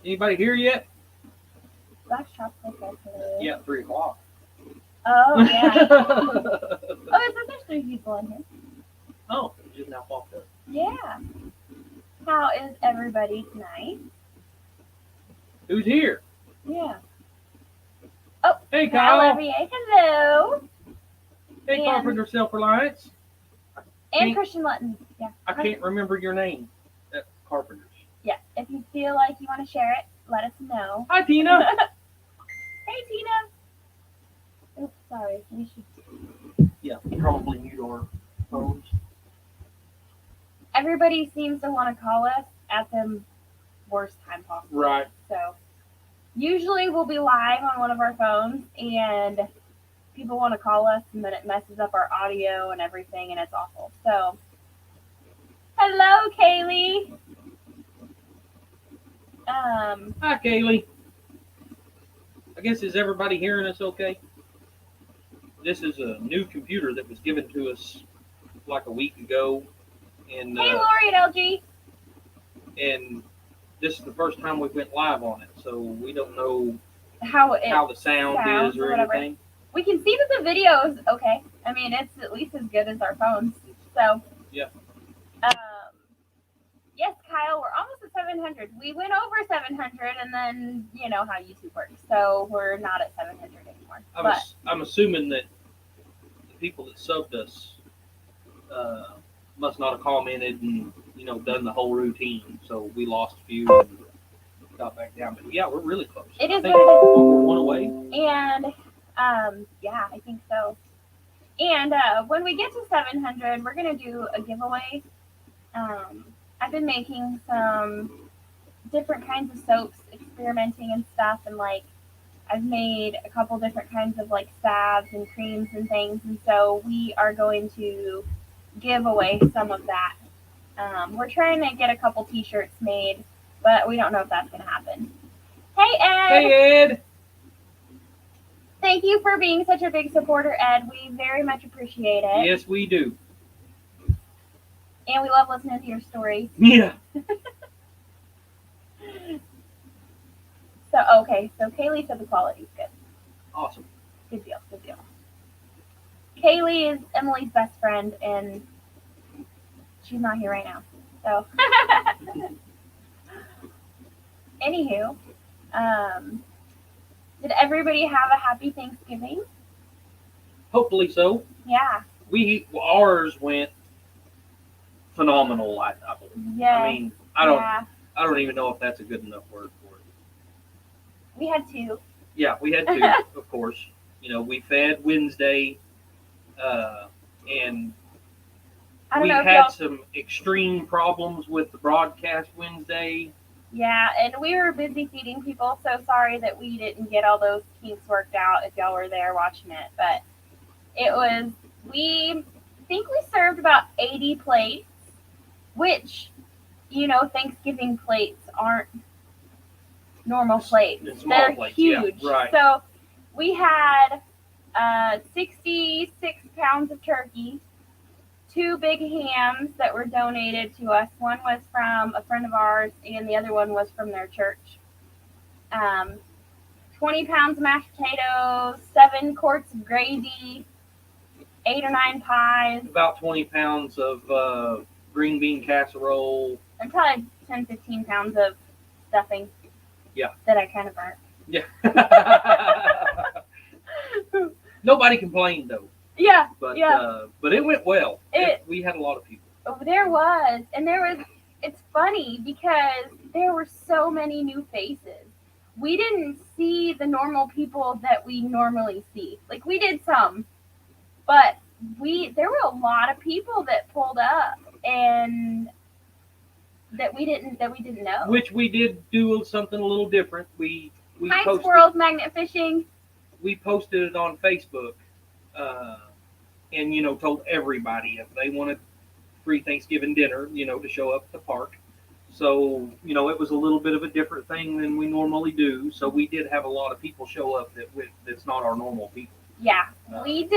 Anybody here yet? Black chocolate today. Yeah, 3 o'clock. Oh, yeah. Oh, it says there's 3 people in here. Oh, it just now popped up. Yeah. How is everybody tonight? Who's here? Yeah. Oh, Hey, Kyle Kyle. Levier, hello. Hey, And- Carpenter Self-Reliance. And Christian Lutton. Yeah. I can't remember your name. Carpenters. Yeah. If you feel like you want to share it, let us know. Hi, Tina. Hey, Tina. Oops, sorry. We should. Yeah, probably mute our phones. Everybody seems to want to call us at the worst time possible. Right. So usually we'll be live on one of our phones and people want to call us and then it messes up our audio and everything and it's awful. So hello, Kaylee. Hi, Kaylee. I guess, is everybody hearing us okay? This is a new computer that was given to us like a week ago. And, Hey, Lori at LG. And this is the first time we went live on it, so we don't know How the sound is or anything. We can see that the video is okay. I mean, it's at least as good as our phones. So yeah. Yes, Kyle, we're almost at 700. We went over 700, and then you know how YouTube works, so we're not at 700 anymore. I'm assuming that the people that subbed us must not have commented and done the whole routine, so we lost a few and got back down. But yeah, we're really close. It is what it is. We're one away. And yeah, I think so. And when we get to 700, we're gonna do a giveaway. I've been making some different kinds of soaps, experimenting and stuff, and like I've made a couple different kinds of like salves and creams and things, and so we are going to give away some of that. We're trying to get a couple t-shirts made, but we don't know if that's going to happen. Hey, Ed! Hey, Ed! Thank you for being such a big supporter, Ed. We very much appreciate it. Yes, we do. And we love listening to your stories. Yeah. So Kaylee said the quality's good. Awesome. Good deal. Kaylee is Emily's best friend, and she's not here right now. So, anywho, did everybody have a happy Thanksgiving? Hopefully so. Yeah. Ours went phenomenal. I believe. Yeah. I mean, I don't even know if that's a good enough word for it. We had 2. Yeah, we had 2, of course. We fed Wednesday, and we had some extreme problems with the broadcast Wednesday. Yeah, and we were busy feeding people, so sorry that we didn't get all those kinks worked out if y'all were there watching it. But we think we served about 80 plates, which, Thanksgiving plates aren't normal plates. They're plates, huge. Yeah, right. So we had 66 pounds of turkey, 2 big hams that were donated to us. One was from a friend of ours, and the other one was from their church. 20 pounds of mashed potatoes, 7 quarts of gravy, 8 or 9 pies. About 20 pounds of green bean casserole. And probably 10, 15 pounds of stuffing. Yeah. That I kind of burnt. Yeah. Nobody complained though. Yeah. But yeah. But it went well. We had a lot of people. There was. And it's funny because there were so many new faces. We didn't see the normal people that we normally see. Like we did some, but there were a lot of people that pulled up and that we didn't know. Which we did do something a little different. We posted squirrels magnet fishing. We posted it on Facebook, and told everybody if they wanted free Thanksgiving dinner, to show up at the park. So it was a little bit of a different thing than we normally do. So we did have a lot of people show up that's not our normal people. Yeah, we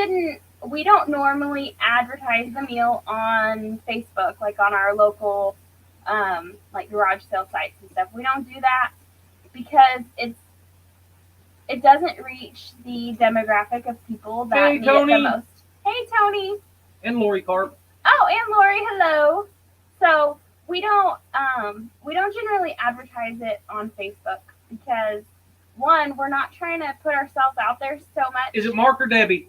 don't normally advertise the meal on Facebook, like on our local, like garage sale sites and stuff. We don't do that. because it doesn't reach the demographic of people that need it the most. Hey, Tony. And Lori Carp. Oh, and Lori, hello. So we don't generally advertise it on Facebook because, one, we're not trying to put ourselves out there so much. Is it Mark or Debbie?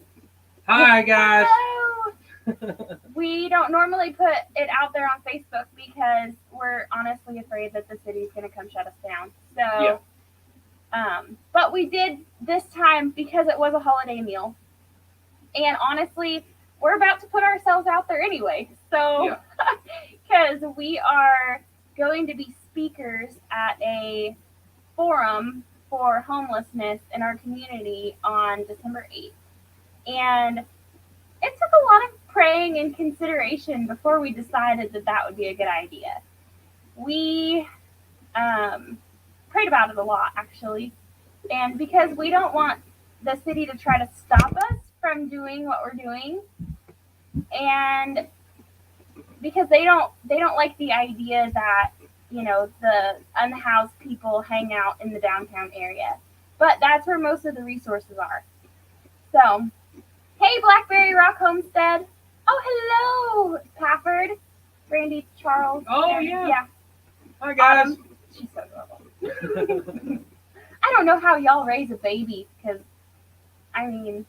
Hi, guys. Hello. We don't normally put it out there on Facebook because we're honestly afraid that the city's going to come shut us down. So, yeah. But we did this time because it was a holiday meal. And honestly, we're about to put ourselves out there anyway. So, because we are going to be speakers at a forum for homelessness in our community on December 8th. And it took a lot of praying and consideration before we decided that that would be a good idea. We prayed about it a lot, actually. And because we don't want the city to try to stop us from doing what we're doing, and because they don't like the idea that, you know, the unhoused people hang out in the downtown area. But that's where most of the resources are. So, hey, Blackberry Rock Homestead. Oh, hello, Pafford. Brandy Charles. Oh, yeah. Hi, guys. She's so adorable. I don't know how y'all raise a baby because, I mean,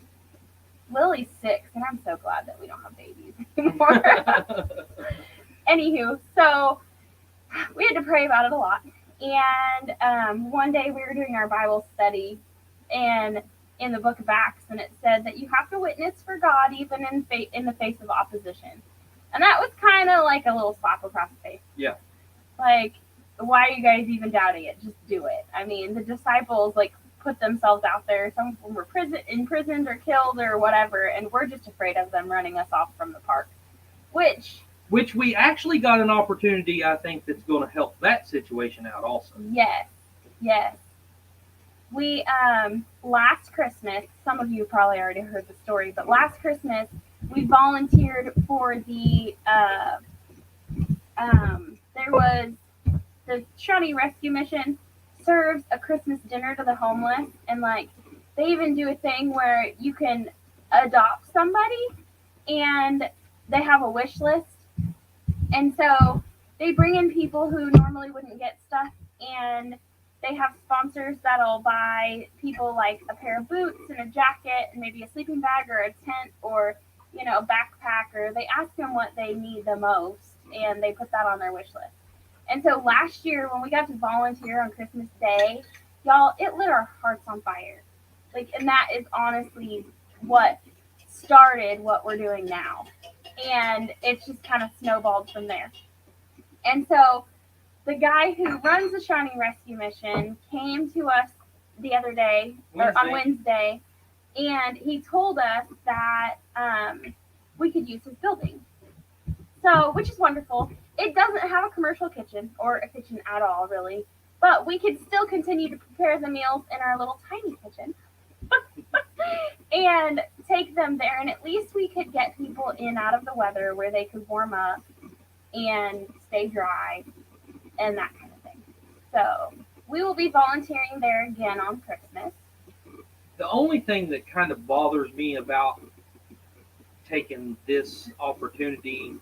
Lily's 6, and I'm so glad that we don't have babies anymore. Anywho, so we had to pray about it a lot. And one day we were doing our Bible study and in the book of Acts, and it said that you have to witness for God even in the face of opposition. And that was kind of like a little slap across the face. Yeah. Like, why are you guys even doubting it? Just do it. I mean, the disciples, like, put themselves out there. Some of them were imprisoned or killed or whatever, and we're just afraid of them running us off from the park. Which we actually got an opportunity, I think, that's going to help that situation out also. Yes. We, last Christmas, some of you probably already heard the story, but last Christmas, we volunteered for the, there was the Shawnee Rescue Mission serves a Christmas dinner to the homeless, and like they even do a thing where you can adopt somebody and they have a wish list, and so they bring in people who normally wouldn't get stuff, and they have sponsors that'll buy people like a pair of boots and a jacket and maybe a sleeping bag or a tent or, you know, a backpack, or they ask them what they need the most and they put that on their wish list. And so last year when we got to volunteer on Christmas Day, y'all, it lit our hearts on fire. Like, and that is honestly what started what we're doing now. And it's just kind of snowballed from there. And so the guy who runs the Shawnee Rescue Mission came to us the other day, or on Wednesday, and he told us that we could use his building. So, which is wonderful. It doesn't have a commercial kitchen, or a kitchen at all, really, but we could still continue to prepare the meals in our little tiny kitchen and take them there, and at least we could get people in out of the weather where they could warm up and stay dry and that kind of thing. So we will be volunteering there again on Christmas. The only thing that kind of bothers me about taking this opportunity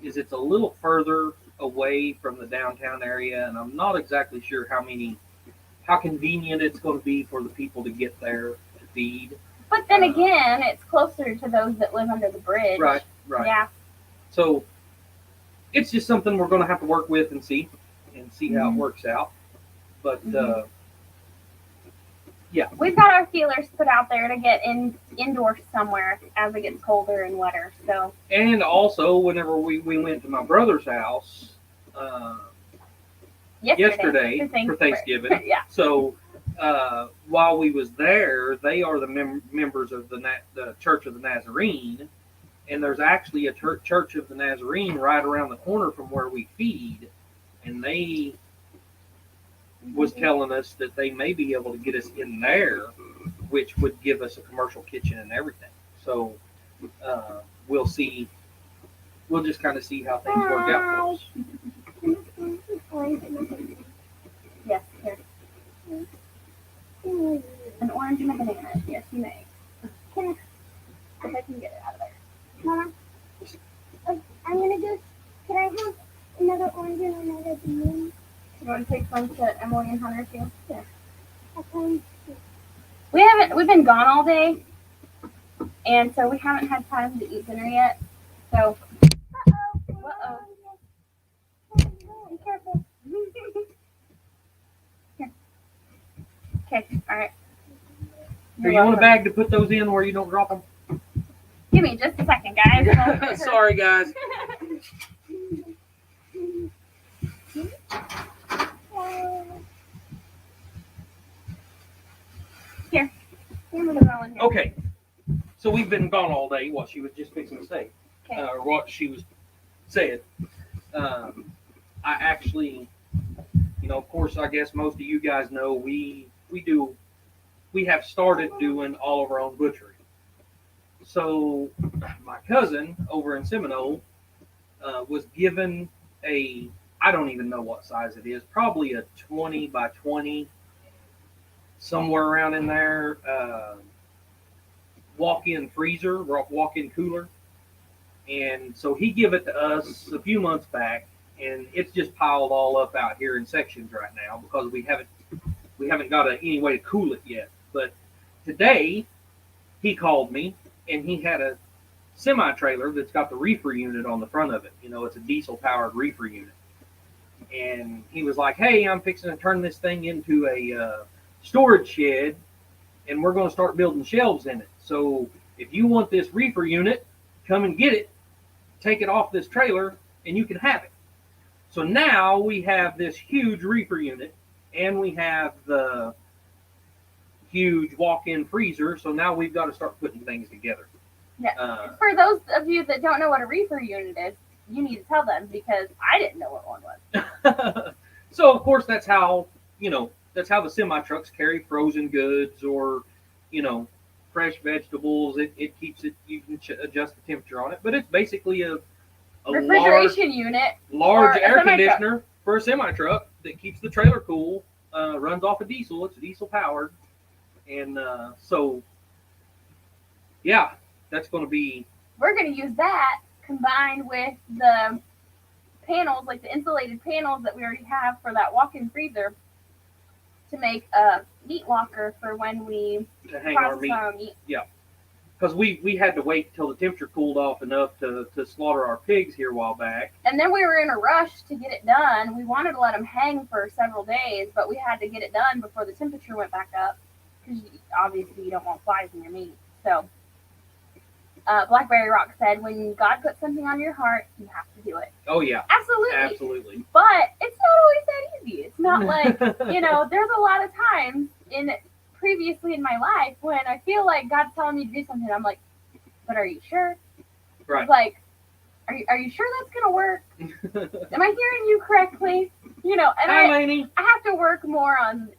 is it's a little further away from the downtown area, and I'm not exactly sure how convenient it's going to be for the people to get there to feed. But then again, it's closer to those that live under the bridge. Right. Yeah. So it's just something we're going to have to work with and see how it works out. But yeah, we've got our feelers put out there to get indoors somewhere as it gets colder and wetter. So, and also whenever we went to my brother's house yesterday for Thanksgiving. Yeah. So while we was there, they are the members of the Church of the Nazarene, and there's actually a Church of the Nazarene right around the corner from where we feed, and they was telling us that they may be able to get us in there, which would give us a commercial kitchen and everything. So we'll see. We'll just kind of see how things work out for us. Yes, here. An orange and a banana. Yes, you may. If I can get it out of there. Mama, I'm gonna do. Can I have another orange and another banana? You want to take some to Emily and Hunter too? Yeah. Okay. We've been gone all day, and so we haven't had time to eat dinner yet. So, uh-oh. Be careful. Here. Okay, all right. Here, you want a bag to put those in where you don't drop them? Give me just a second, guys. Sorry, guys. Here. Put them all in here. Okay. So we've been gone all day. What she was just fixing to say, Okay. or what she was saying. I actually, of course, I guess most of you guys know we have started doing all of our own butchery. So my cousin over in Seminole was given I don't even know what size it is, probably a 20 by 20, somewhere around in there, walk-in freezer, walk-in cooler. And so he gave it to us a few months back, and it's just piled all up out here in sections right now because we haven't got any way to cool it yet. But today he called me, and he had a semi-trailer that's got the reefer unit on the front of it. It's a diesel-powered reefer unit. And he was like, hey, I'm fixing to turn this thing into a storage shed, and we're going to start building shelves in it. So if you want this reefer unit, come and get it, take it off this trailer, and you can have it. So now we have this huge reefer unit, and we have the huge walk-in freezer. So now we've got to start putting things together. Yeah. For those of you that don't know what a reefer unit is, you need to tell them because I didn't know what one was. So of course that's how the semi trucks carry frozen goods or fresh vegetables. It keeps it. You can adjust the temperature on it, but it's basically a refrigeration unit, large air conditioner for a semi truck that keeps the trailer cool. Runs off of diesel. It's diesel powered, and so yeah, that's going to be. We're going to use that combined with the panels, like the insulated panels that we already have for that walk-in freezer, to make a meat locker for when we hang our meat. Yeah, because we had to wait till the temperature cooled off enough to slaughter our pigs here a while back. And then we were in a rush to get it done. We wanted to let them hang for several days, but we had to get it done before the temperature went back up because obviously you don't want flies in your meat. So Blackberry Rock said, when God puts something on your heart, you have to do it. Oh, yeah. Absolutely. But it's not always that easy. It's not like, there's a lot of times previously in my life when I feel like God's telling me to do something. I'm like, but are you sure? Right. Like, are you sure that's going to work? Am I hearing you correctly? And Hi, Lainey. I have to work more on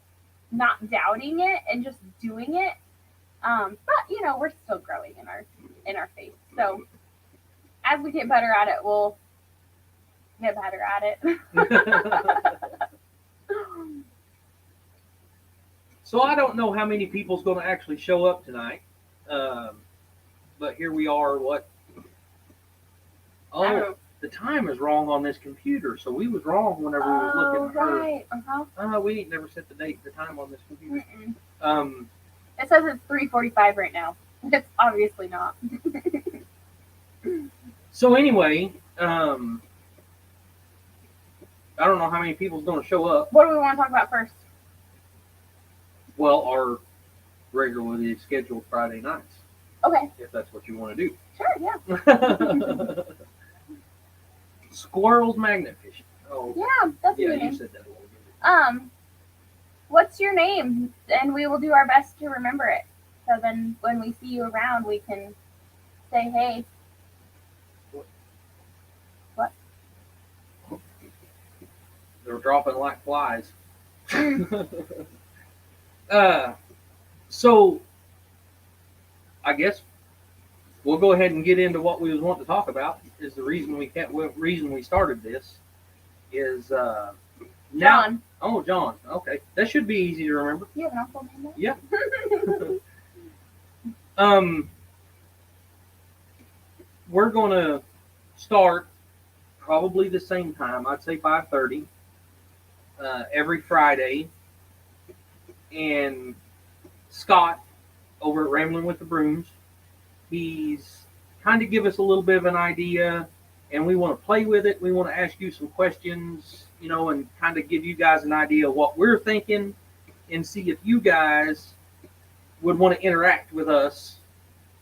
not doubting it and just doing it. But we're still growing in our faith. So as we get better at it, we'll get better at it. So I don't know how many people's going to actually show up tonight. But here we are. What? Oh, the time is wrong on this computer. So we was wrong whenever we was looking for. Right. We ain't never set the time on this computer. It says it's 3:45 right now. It's obviously not. So anyway, I don't know how many people's going to show up. What do we want to talk about first? Well, our regularly scheduled Friday nights. Okay. If that's what you want to do. Sure, yeah. Squirrels magnet fishing. Oh. Yeah, that's yeah, your you name. said that a little bit. What's your name? And we will do our best to remember it. So then when we see you around, we can say, hey. What? They're dropping like flies. So I guess we'll go ahead and get into what we was wanting to talk about. Is the reason we started this is Now, John. oh, John. Okay, that should be easy to remember. You have an uncle named that? Yeah. We're gonna start probably the same time. I'd say 5:30 every Friday, and Scott over at Rambling with the Brooms, he's kind of give us a little bit of an idea, and we want to play with it. We want to ask you some questions, and kind of give you guys an idea of what we're thinking, and see if you guys would want to interact with us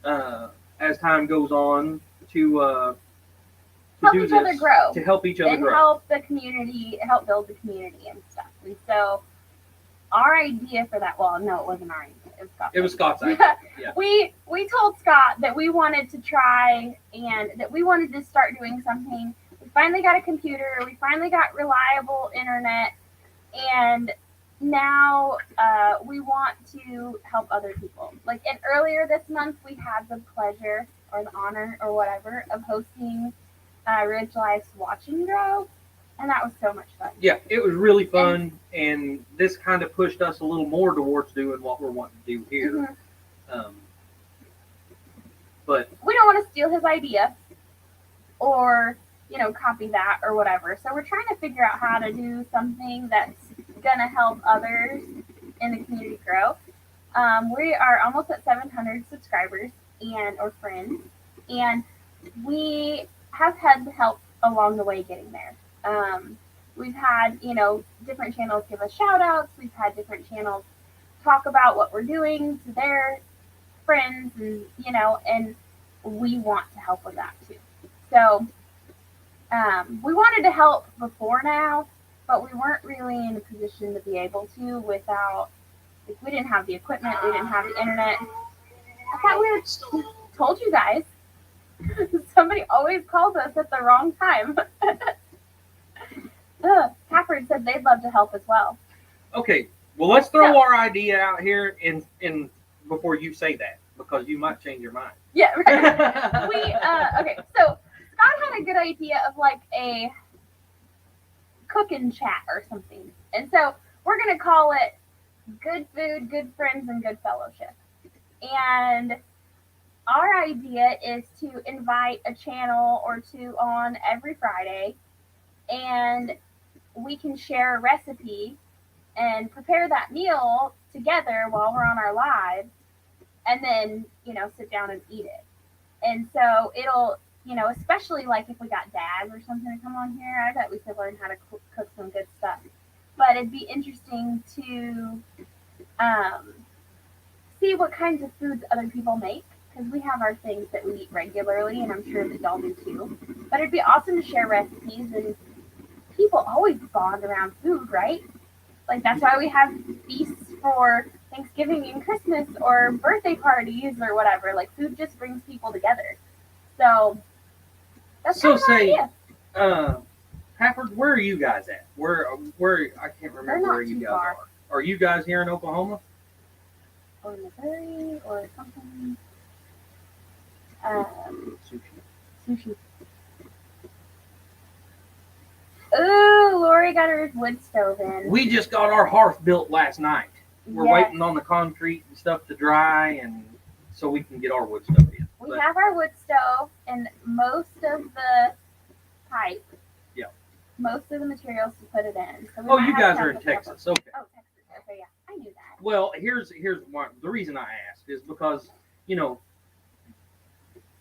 as time goes on to Help do each other this, grow. to help each other And grow. help the community, help build the community and stuff. And so our idea for that, well, no, it wasn't our idea. It was Scott's. It was Scott's idea. Yeah. We told Scott that we wanted to try and that we wanted to start doing something. We finally got a computer. We finally got reliable internet. And now we want to help other people. And earlier this month, we had the pleasure or the honor or whatever of hosting Ridge Life's Watch and Grow, and that was so much fun. Yeah, it was really fun, and this kind of pushed us a little more towards doing what we're wanting to do here. Mm-hmm. But we don't want to steal his idea or copy that or whatever. So we're trying to figure out how to do something that's gonna help others in the community grow. We are almost at 700 subscribers or friends, and we have had help along the way getting there. We've had, different channels give us shout outs. We've had different channels talk about what we're doing to their friends and we want to help with that too. So, we wanted to help before now, but we weren't really in a position to be able to without, we didn't have the equipment, we didn't have the internet. I thought we had told you guys. Somebody always calls us at the wrong time. Catherine said they'd love to help as well. Okay, well, let's throw our idea out here in before you say that, because you might change your mind. Yeah, right. Okay, so Scott had a good idea of a cooking chat or something. And so we're going to call it Good Food, Good Friends, and Good Fellowship. And our idea is to invite a channel or two on every Friday, and we can share a recipe and prepare that meal together while we're on our live, and then, sit down and eat it. And so it'll, especially if we got dads or something to come on here, I bet we could learn how to cook some good stuff. But it'd be interesting to see what kinds of foods other people make, because we have our things that we eat regularly, and I'm sure that y'all do too. But it'd be awesome to share recipes, and people always bond around food, right? That's why we have feasts for Thanksgiving and Christmas or birthday parties or whatever. Food just brings people together. So that's kind of an idea. Hafford, where are you guys at? Where I can't remember where you guys are. Are you guys here in Oklahoma? Or Missouri or something. Sushi. Ooh, Lori got her wood stove in. We just got our hearth built last night. We're Yes. waiting on the concrete and stuff to dry, and so we can get our wood stove in. We have our wood stove and most of the pipe. Yeah. Most of the materials to put it in. So you guys are in Texas. Okay. Oh, Texas. Okay, yeah. I knew that. Well, here's why. The reason I asked is because,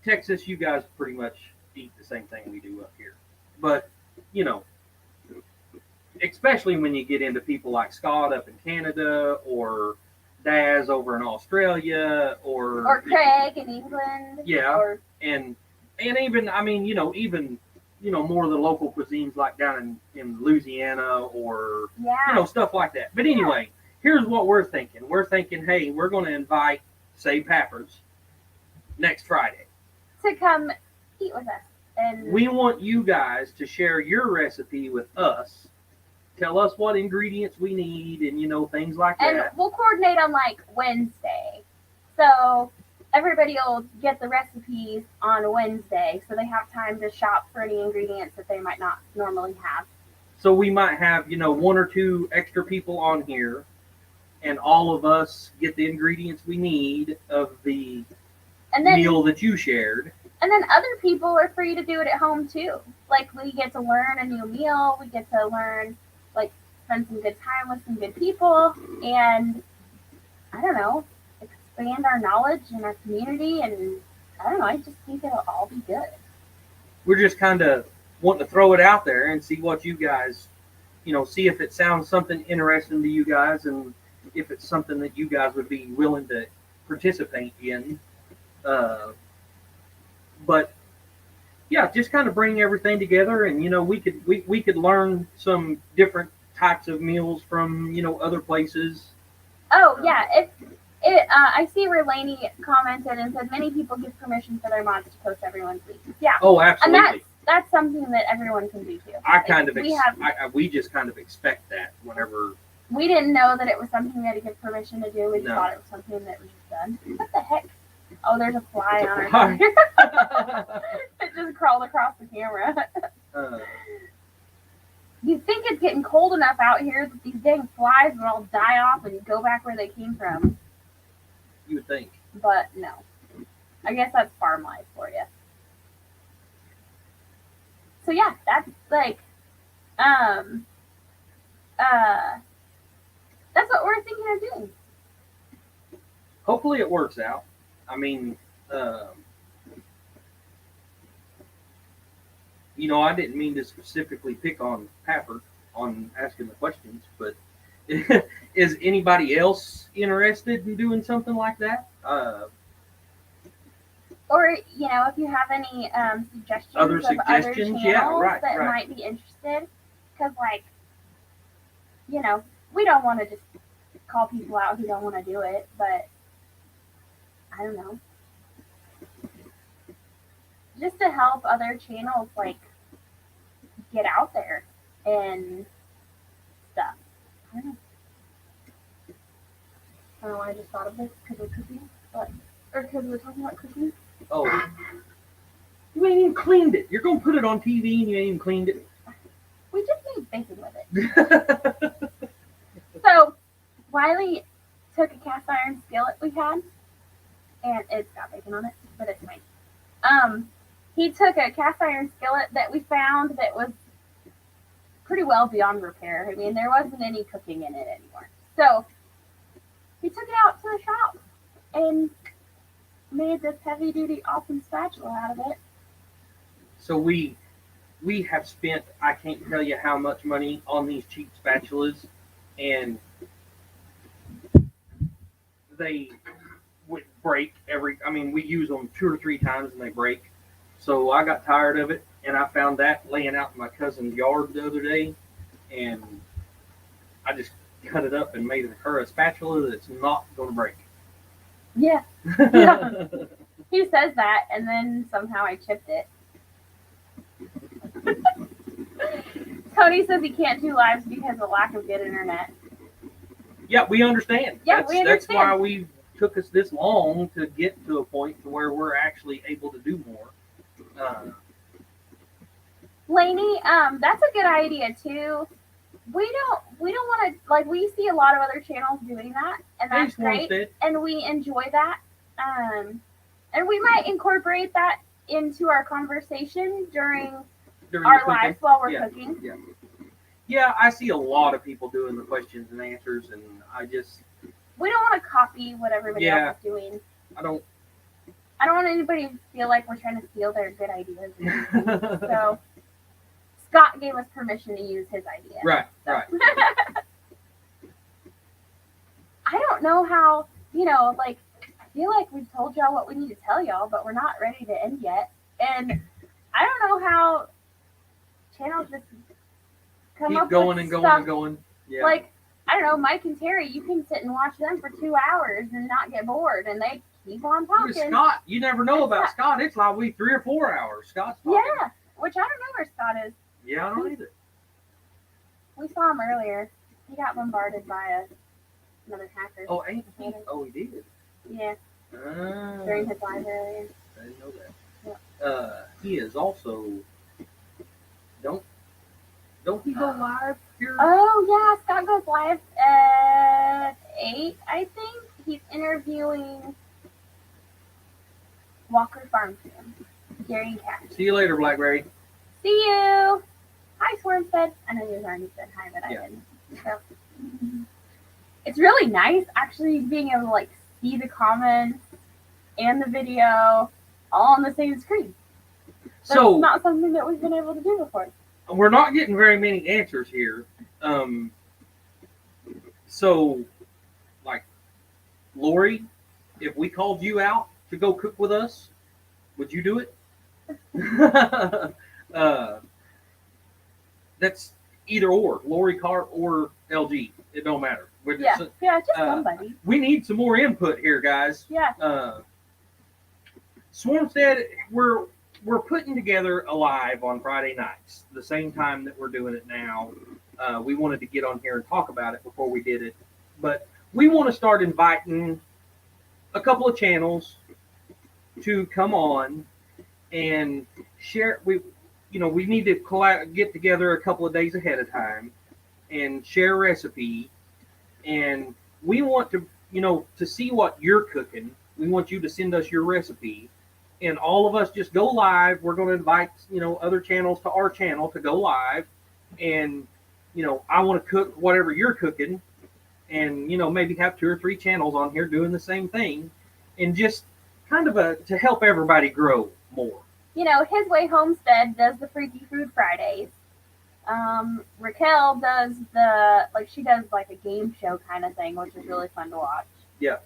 Texas, you guys pretty much eat the same thing we do up here. But, especially when you get into people like Scott up in Canada, or Daz over in Australia, or Craig in England. Yeah. And even, even more of the local cuisines like down in Louisiana, or stuff like that. But anyway, here's what we're thinking. We're thinking, hey, we're going to invite, say, Pappers next Friday to come eat with us. And we want you guys to share your recipe with us. Tell us what ingredients we need, and things like that. And we'll coordinate on Wednesday. So everybody will get the recipes on Wednesday, so they have time to shop for any ingredients that they might not normally have. So we might have, one or two extra people on here, and all of us get the ingredients we need of the And then meal that you shared. And then other people are free to do it at home too. Like we get to learn a new meal, we get to learn, like, spend some good time with some good people, and I don't know, expand our knowledge and our community, and I don't know, I just think it'll all be good. We're just kind of wanting to throw it out there and see what you guys, see if it sounds something interesting to you guys, and if it's something that you guys would be willing to participate in. But yeah, just kind of bring everything together, and we could learn some different types of meals from other places. Oh yeah, I see where Lainey commented and said many people give permission for their mods to post everyone's week. Yeah. Oh, And absolutely. that's something that everyone can do too. We just kind of expect that whenever. We didn't know that it was something we had to give permission to do. We No. thought it was something that was just done. What the heck? Oh, there's a fly on our computer. It just crawled across the camera. You think it's getting cold enough out here that these dang flies would all die off and go back where they came from. You would think. But no. I guess that's farm life for you. So yeah, that's like, that's what we're thinking of doing. Hopefully it works out. I mean, I didn't mean to specifically pick on Pepper on asking the questions, but is anybody else interested in doing something like that? Or, if you have any suggestions Other of other suggestions? channels Yeah, right. might be interested, because, we don't want to just call people out who don't want to do it, but I don't know. Just to help other channels, get out there and stuff. I don't know why I just thought of this, because we're cooking, or because we're talking about cooking. Oh, you ain't even cleaned it. You're going to put it on TV and you ain't even cleaned it. We just made bacon with it. So, Wiley took a cast iron skillet we had, and it's got bacon on it, but it's fine. He took a cast iron skillet that we found that was pretty well beyond repair. I mean, there wasn't any cooking in it anymore. So, he took it out to the shop and made this heavy-duty awesome spatula out of it. So we have spent, I can't tell you how much money on these cheap spatulas, and they would break we use them 2 or 3 times and they break. So I got tired of it, and I found that laying out in my cousin's yard the other day, and I just cut it up and made her a spatula that's not going to break. Yeah. Yeah. He says that, and then somehow I chipped it. Tony says he can't do lives because of lack of good internet. Yeah, we understand. Yeah, we understand. That's why we took us this long to get to a point to where we're actually able to do more. Lainey, that's a good idea too. We don't want to, we see a lot of other channels doing that, and that's great, and we enjoy that. And we might incorporate that into our conversation during our lives while we're cooking. Yeah, I see a lot of people doing the questions and answers, and we don't want to copy what everybody else is doing. I don't want anybody to feel like we're trying to steal their good ideas. So Scott gave us permission to use his idea. Right. I don't know how, I feel like we've told y'all what we need to tell y'all, but we're not ready to end yet. And I don't know how channels just come up going with and going stuff. and going. Yeah. I don't know, Mike and Terry, you can sit and watch them for 2 hours and not get bored, and they keep on talking. Scott, you never know about Scott. It's like 3 or 4 hours. Scott's talking. Yeah, which I don't know where Scott is. Yeah, I don't either. We saw him earlier. He got bombarded by another hacker. Oh, ain't he? Oh, he did. Yeah. During his live earlier. I didn't know that. Yeah. He is also. Don't he go live here? Oh yeah, Scott goes live at 8, I think. He's interviewing Walker Farm Team, Gary and Cat. See you later, Blackberry. See you. Hi, Swarmstead. I know you've already said hi, but I didn't. So, it's really nice actually being able to like see the comments and the video all on the same screen. That's So not something that we've been able to do before. we're not getting very many answers here. So, like, Lori, if we called you out to go cook with us, would you do it? That's either or, Lori Cart or LG. It don't matter. Yeah, just somebody. We need some more input here, guys. Yeah. Swarmstead, we're putting together a live on Friday nights, the same time that we're doing it now. We wanted to get on here and talk about it before we did it, but we want to start inviting a couple of channels to come on and share. We need to get together a couple of days ahead of time and share a recipe, and we want to to see what you're cooking. We want you to send us your recipe. And all of us just go live. We're going to invite, other channels to our channel to go live. And, I want to cook whatever you're cooking. And, maybe have 2 or 3 channels on here doing the same thing. And just kind of to help everybody grow more. His Way Homestead does the Freaky Food Fridays. Raquel does she does like a game show kind of thing, which is really fun to watch. Yeah.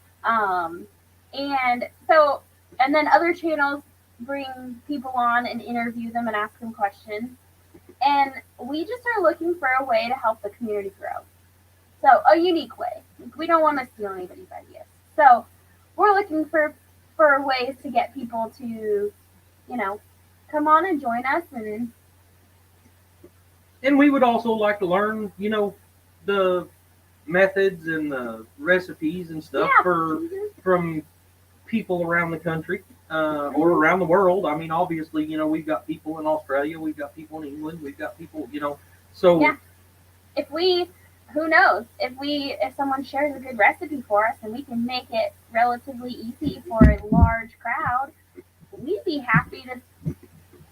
And then other channels bring people on and interview them and ask them questions. And we just are looking for a way to help the community grow. So a unique way. We don't want to steal anybody's ideas. So we're looking for ways to get people to, come on and join us. And we would also like to learn, the methods and the recipes and stuff from people around the country or around the world. I mean, obviously, we've got people in Australia, we've got people in England, we've got people, so yeah. Who knows, if someone shares a good recipe for us and we can make it relatively easy for a large crowd, we'd be happy to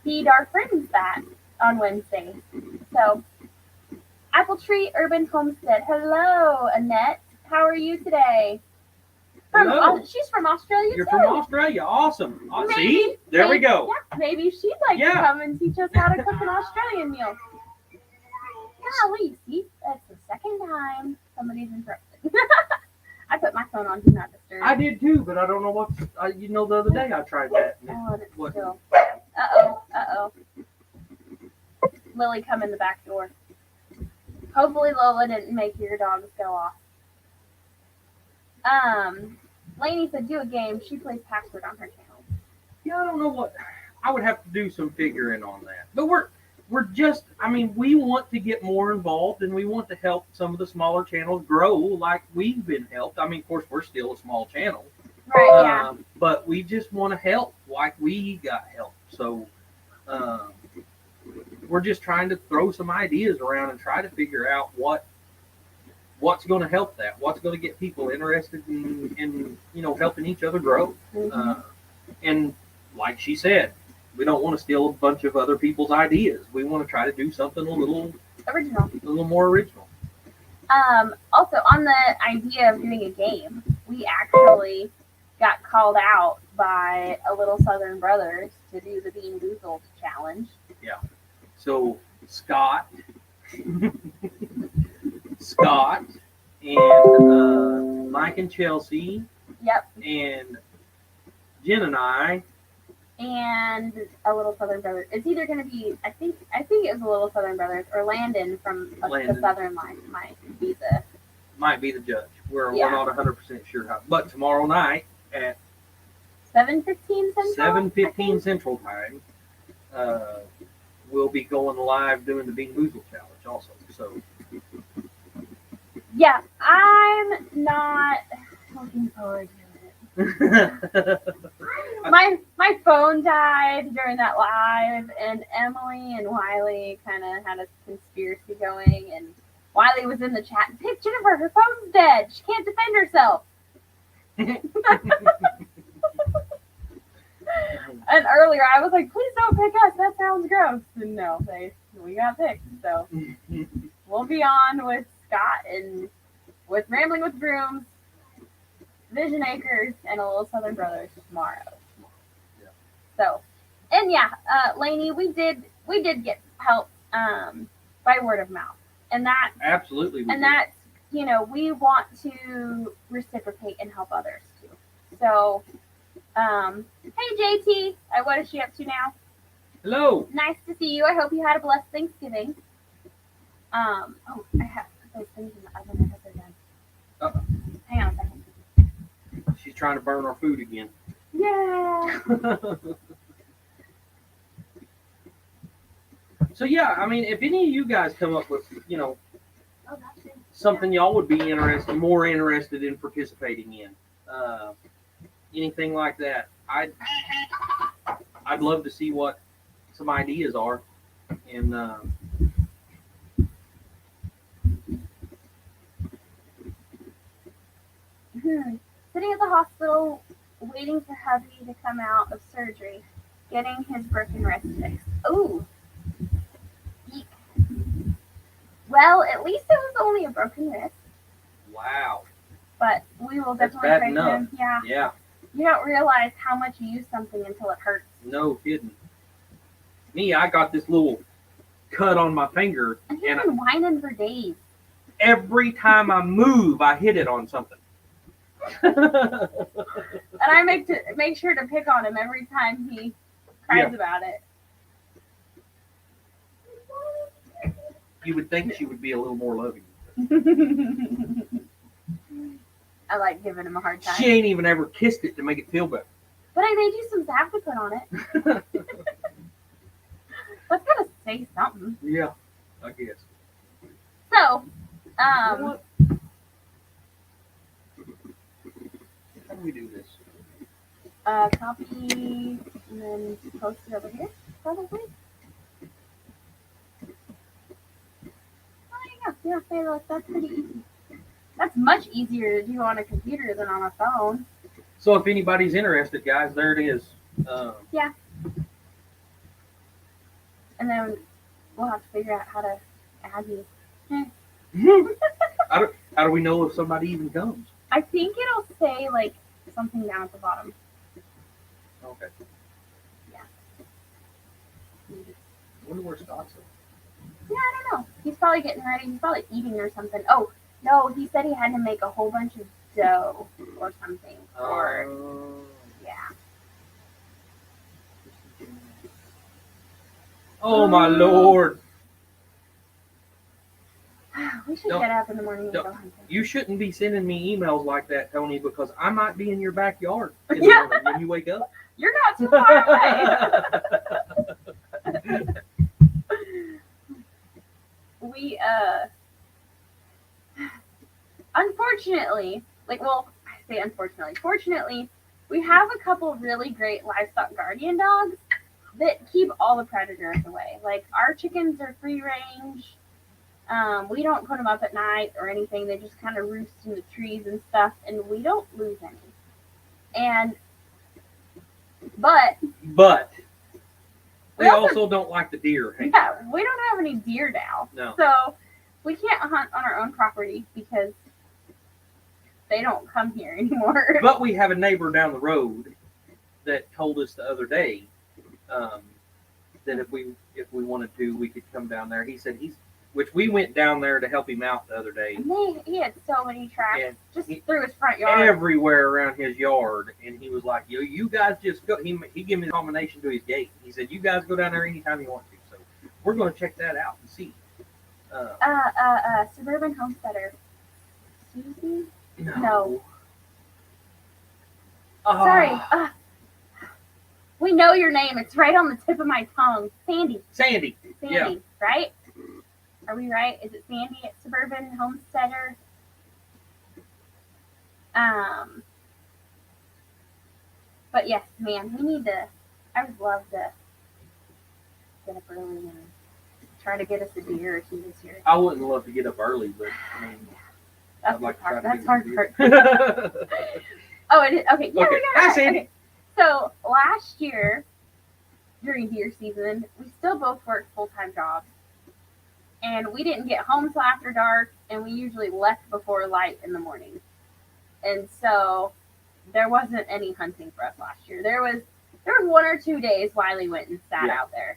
feed our friends that on Wednesdays. So Apple Tree Urban Homestead, hello Annette, how are you today? She's from Australia. You're too. from Australia. Awesome. See? There we go. Yeah, maybe she'd like to come and teach us how to cook an Australian meal. Golly, see? That's the second time somebody's interrupted. I put my phone on Do Not Disturb. I did too, but I don't know what... the other day I tried that. It's still... Uh-oh. Lily, come in the back door. Hopefully Lola didn't make your dogs go off. Lainey said do a game. She plays Password on her channel. Yeah, I don't know what. I would have to do some figuring on that. But we're just, we want to get more involved and we want to help some of the smaller channels grow like we've been helped. Of course, we're still a small channel. Right, yeah. But we just want to help like we got help. So we're just trying to throw some ideas around and try to figure out what's going to help that, what's going to get people interested in helping each other grow. Mm-hmm. And like she said, we don't want to steal a bunch of other people's ideas. We want to try to do something a little more original. Also, on the idea of doing a game, we actually got called out by a Little Southern Brothers to do the Being Boozled challenge. Yeah. So Scott and Mike and Chelsea. Yep. And Jen and I. And a Little Southern Brothers. It's either going to be, I think it was a Little Southern Brothers or Landon from the Southern line might be the judge. We're not 100% sure how. But tomorrow night at 7:15 Central. 7:15 Central time, we'll be going live doing the Being Boozled challenge also. So. Yeah, I'm not looking forward to it. my phone died during that live, and Emily and Wiley kind of had a conspiracy going, and Wiley was in the chat. Pick Jennifer, her phone's dead. She can't defend herself. And earlier I was like, please don't pick us. That sounds gross. And no, we got picked. So we'll be on with Scott and with Rambling with Brooms, Vision Acres, and a Little Southern Brothers tomorrow. Yeah. So, and yeah, Lainey, we did get help by word of mouth, and that Absolutely. and that's we want to reciprocate and help others too. So, hey JT, what is she up to now? Hello. Nice to see you. I hope you had a blessed Thanksgiving. I have those things in the oven. I hope they're done. Uh-oh. Hang on a second. She's trying to burn our food again. Yeah. So yeah, I mean, if any of you guys come up with, Oh, that's it. something y'all would be more interested in participating in, anything like that, I'd love to see what some ideas are, and Sitting at the hospital, waiting for hubby to come out of surgery, getting his broken wrist fixed. Ooh. Eek. Well, at least it was only a broken wrist, wow, but we will That's definitely bad pray for enough. him. Yeah. yeah, You don't realize how much you use something until it hurts. no kidding. Me, I got this little cut on my finger, And he's and been whining for days. every time I move, I hit it on something. And I make sure to pick on him every time he cries about it. You would think she would be a little more loving. I like giving him a hard time. She ain't even ever kissed it to make it feel better. But I made you some salve to put on it. That's gotta say something. Yeah, I guess. So, You know what? How do we do this? copy and then post it over here, probably. Oh, yeah, look, that's pretty easy. That's much easier to do on a computer than on a phone. So if anybody's interested, guys, there it is. And then we'll have to figure out how to add you. How do we know if somebody even comes? I think it'll say like something down at the bottom. Okay. Yeah. I wonder where Scott's at. Yeah, I don't know. He's probably getting ready. He's probably eating or something. Oh, no, he said he had to make a whole bunch of dough or something. Yeah. Oh my Lord. We should Don't- get up in the morning and go don't- hunting. You shouldn't be sending me emails like that, Tony, because I might be in your backyard in the Yeah. morning when you wake up. You're not too far away. We, unfortunately, I say unfortunately, fortunately, we have a couple really great livestock guardian dogs that keep all the predators away. Like, our chickens are free range. We don't put them up at night or anything. They just kind of roost in the trees and stuff, and we don't lose any. But we also don't like the deer. Hank. yeah, we don't have any deer now. No. So we can't hunt on our own property because they don't come here anymore. But we have a neighbor down the road that told us the other day that if we wanted to, we could come down there. He said which we went down there to help him out the other day. And he had so many tracks And just through his front yard. everywhere around his yard, and he was like, you guys just go. He gave me the combination to his gate. He said, you guys go down there anytime you want to. So we're going to check that out and see. Suburban homesteader. Susie? No. No. Ah, Sorry. We know your name. It's right on the tip of my tongue. Sandy. Sandy. Yeah. Right? Are we right? Is it Sandy at Suburban Homesteader? But But yes, man, we need to. I would love to get up early and try to get us a deer or two this year. I wouldn't love to get up early, but I mean, That's I'd like to hard. try That's to hard do part. it. Oh, it is. Okay. Yeah, Okay. we got Hi, it. Sandy. Okay. So last year, during deer season, we still both worked full-time jobs, and we didn't get home till after dark, and we usually left before light in the morning, and so there wasn't any hunting for us last year. There was 1 or 2 days Wiley went and sat Yeah. out there.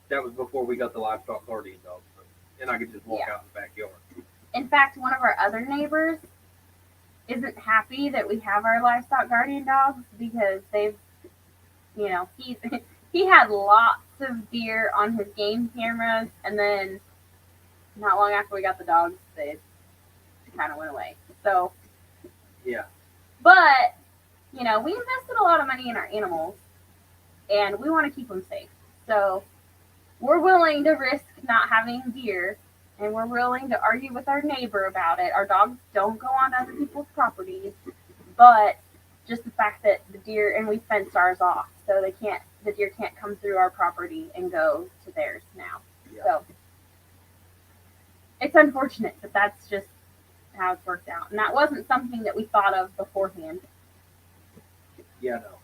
That was before we got the livestock guardian dogs, and I could just walk Yeah. out in the backyard. In fact, one of our other neighbors isn't happy that we have our livestock guardian dogs because they've, he had lots of deer on his game cameras, and then not long after we got the dogs, they kind of went away. So, Yeah. but we invested a lot of money in our animals, and we want to keep them safe. So, we're willing to risk not having deer, and we're willing to argue with our neighbor about it. Our dogs don't go on other people's properties, but just the fact that the deer, and we fenced ours off, so the deer can't come through our property and go to theirs now. Yeah. So it's unfortunate, but that's just how it's worked out. And that wasn't something that we thought of beforehand. Yeah, no.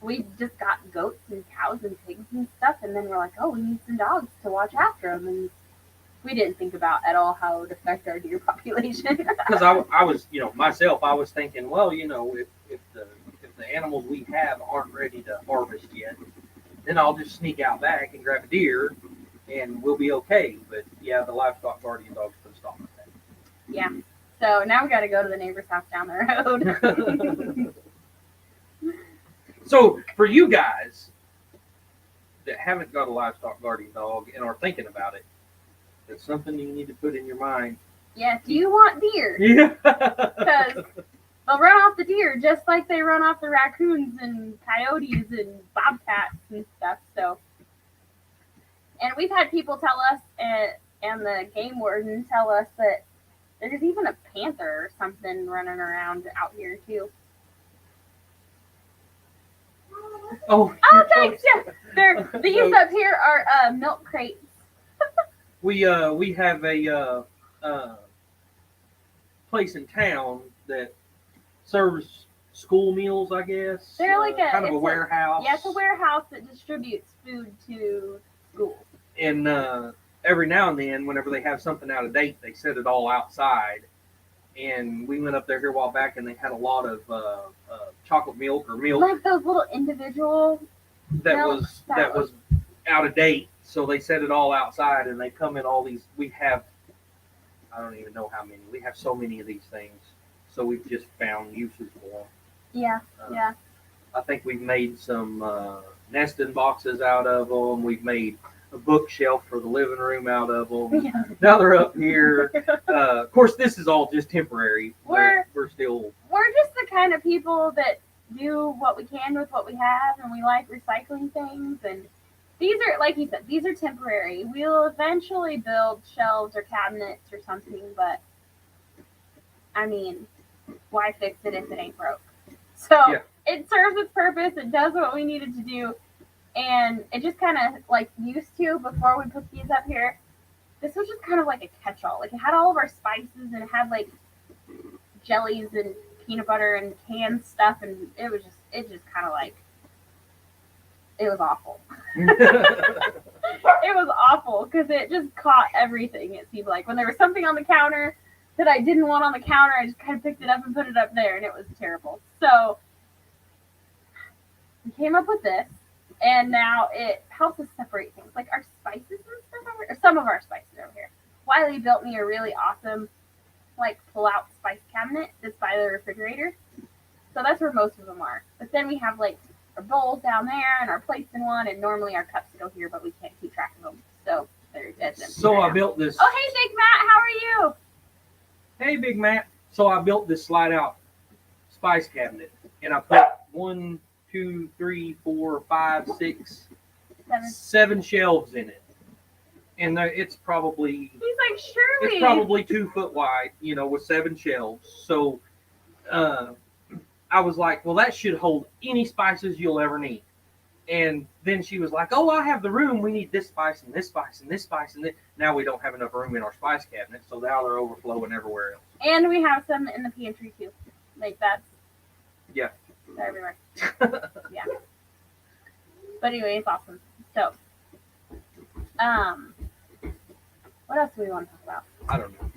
We just got goats and cows and pigs and stuff, and then we're like, oh, we need some dogs to watch after them, and we didn't think about at all how it would affect our deer population. Because I was, myself, I was thinking, well, if the animals we have aren't ready to harvest yet, then I'll just sneak out back and grab a deer, and we'll be okay. But yeah, the livestock guardian dogs put a stop to that. Yeah. So now we got to go to the neighbor's house down the road. So for you guys that haven't got a livestock guardian dog and are thinking about it, that's something you need to put in your mind. Yeah. Do you want deer? Yeah. Because they'll run off the deer just like they run off the raccoons and coyotes and bobcats and stuff. So, and we've had people tell us, and the game warden tell us that there's even a panther or something running around out here too. Oh, Thanks. Yeah, these up here are milk crates. we have a place in town that serves school meals, I guess. They're like kind of a warehouse. Yeah, it's a warehouse that distributes food to schools. And every now and then, whenever they have something out of date, they set it all outside. And we went up there here a while back, and they had a lot of chocolate milk or milk Like those little individual. that milk was out of date. So they set it all outside, and they come in all these. We have, I don't even know how many. We have so many of these things. So we've just found uses for them. Yeah, yeah. I think we've made some nesting boxes out of them. We've made a bookshelf for the living room out of them. Yeah. Now they're up here. Of course, this is all just temporary. We're still. We're just the kind of people that do what we can with what we have, and we like recycling things. And these are, like you said, these are temporary. We'll eventually build shelves or cabinets or something, but I mean, why fix it if it ain't broke? So Yeah. It serves its purpose. It does what we needed to do. And it just kind of like used to before we put these up here. This was just kind of like a catch-all. Like it had all of our spices, and it had like jellies and peanut butter and canned stuff, and it just kind of like, it was awful. It was awful because it just caught everything. It seemed like when there was something on the counter that I didn't want on the counter, I just kind of picked it up and put it up there, and it was terrible. So we came up with this. And now it helps us separate things, like our spices and stuff over here, or some of our spices over here. Wiley built me a really awesome, like, pull-out spice cabinet that's by the refrigerator. So that's where most of them are. But then we have, like, our bowls down there and our plates in one, and normally our cups go here, but we can't keep track of them. So they're dead. So I built this. Oh, hey, Big Matt, how are you? Hey, Big Matt. So I built this slide-out spice cabinet, and I put 1, 2, 3, 4, 5, 6, 7 shelves in it, and it's probably He's like, surely 2 foot wide, with 7 shelves. So I I was like, well, that should hold any spices you'll ever need. And then she was like, oh, I have the room. We need this spice and this spice and this spice and this. Now we don't have enough room in our spice cabinet, so now they're overflowing everywhere else. And we have some in the pantry too. Like that's Yeah. they're everywhere. Yeah. But anyway, it's awesome. So, what else do we want to talk about? I don't know.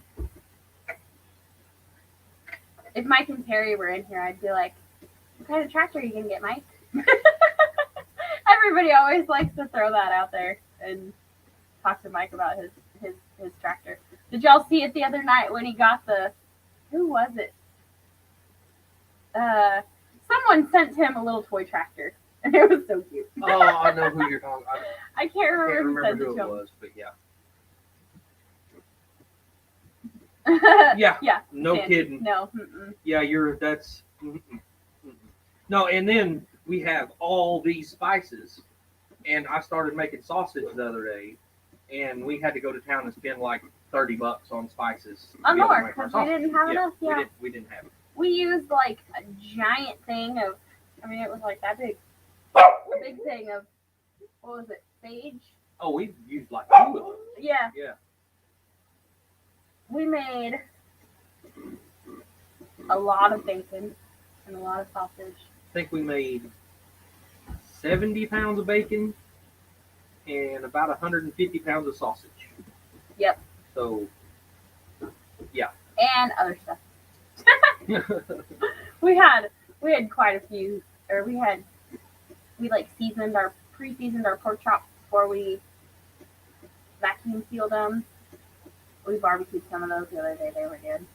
If Mike and Terry were in here, I'd be like, what kind of tractor are you gonna get, Mike? Everybody always likes to throw that out there and talk to Mike about his tractor. Did y'all see it the other night when he got who was it? Someone sent him a little toy tractor, and it was so cute. Oh, I know who you're talking about. I can't remember, who who it sent it was, but yeah. to him. Yeah. Yeah. No Sandy. kidding. No. Yeah, that's. No, and then we have all these spices, and I started making sausage the other day, and we had to go to town and spend like $30 on spices. to be able to More, make our because we sausage. didn't have enough. Yeah. We didn't have it. We used like a giant thing of, I mean, it was like that big. A big thing of, what was it, sage? Oh, we used like 2 of them. Yeah. Yeah. We made a lot of bacon and a lot of sausage. I think we made 70 pounds of bacon and about 150 pounds of sausage. Yep. So, yeah. And other stuff. We had quite a few, or we like pre-seasoned our pork chops before we vacuum sealed them. We barbecued some of those the other day. They were good.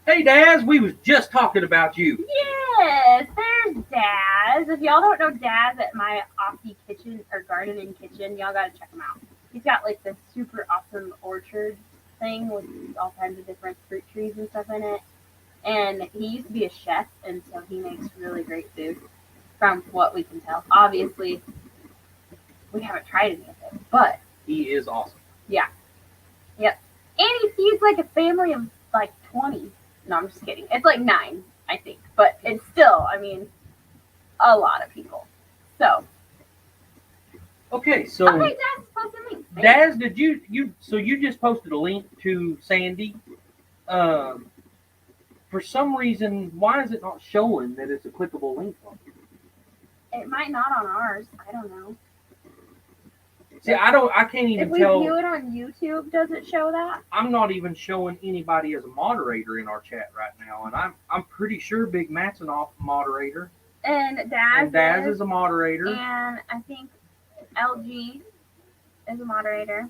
Hey, Daz, we was just talking about you. Yes, there's Daz. If y'all don't know Daz at my Aussie kitchen or garden and kitchen, y'all gotta check him out. He's got like this super awesome orchard thing with all kinds of different fruit trees and stuff in it. And he used to be a chef, and so he makes really great food from what we can tell. Obviously, we haven't tried any of it, but He is awesome. yep. And he feeds like a family of like 20. No, I'm just kidding. It's like 9, I think, but it's still, I mean, a lot of people. So. Okay, so Okay, Daz, post a link. Daz, did you just posted a link to Sandy? For some reason, why is it not showing that it's a clickable link on it? It might not on ours. I don't know. See, I can't even If we tell. view it on YouTube, does it show that? I'm not even showing anybody as a moderator in our chat right now, and I'm pretty sure Big Matt's an off moderator, And Daz, is a moderator. And I think LG is a moderator.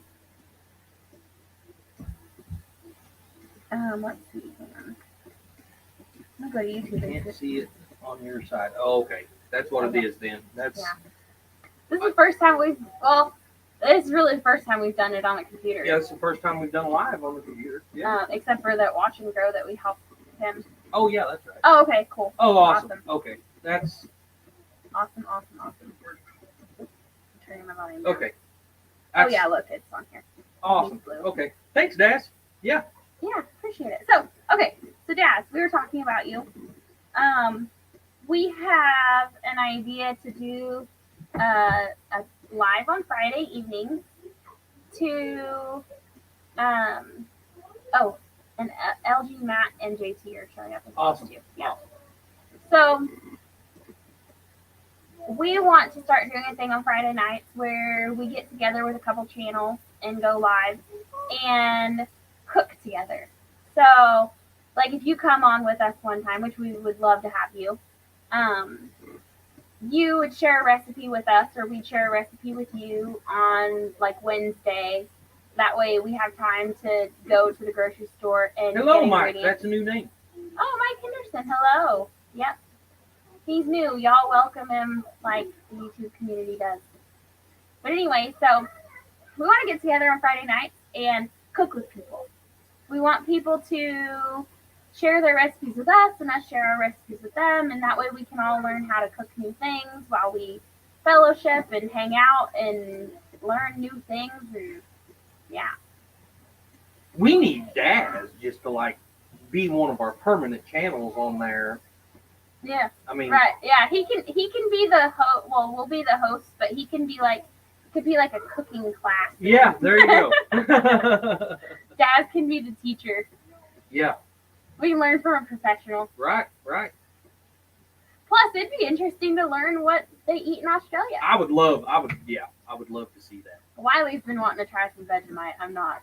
Let's see. Hang on. I'm gonna go to YouTube. Can't see it on your side. Oh, okay, that's what it is then. That's Yeah. This is the first time this is really the first time we've done it on a computer. yeah, it's the first time we've done live on the computer. Yeah. Except for that watch and grow that we helped him. Oh yeah, that's right. Oh, okay, cool. Oh, awesome. Okay, that's Awesome. Turning my volume down. okay. Oh yeah, look, it's on here. Awesome. Blue. Okay, thanks, Daz. Yeah. Yeah, appreciate it. So, okay, so Daz, we were talking about you. We have an idea to do a live on Friday evening to and LG, Matt, and JT are showing up as well Awesome. too. Yeah. So we want to start doing a thing on Friday nights where we get together with a couple channels and go live and cook together. So, like, if you come on with us one time, which we would love to have you, you would share a recipe with us, or we'd share a recipe with you on like Wednesday. That way, we have time to go to the grocery store and Hello, get Mike. ingredients. That's a new name. Oh, Mike Henderson. Hello. Yep. He's new. Y'all welcome him like the YouTube community does. But anyway, so we want to get together on Friday nights and cook with people. We want people to share their recipes with us and us share our recipes with them. And that way we can all learn how to cook new things while we fellowship and hang out and learn new things. And yeah. We need Daz just to like be one of our permanent channels on there Yeah. I mean, Right. Yeah. He can be the host. Well, we'll be the host, but he can be like could be like a cooking class. yeah, there you go. Daz can be the teacher. Yeah, We can learn from a professional. right. Plus, it'd be interesting to learn what they eat in Australia. I would love to see that. Wiley's been wanting to try some Vegemite. I'm not.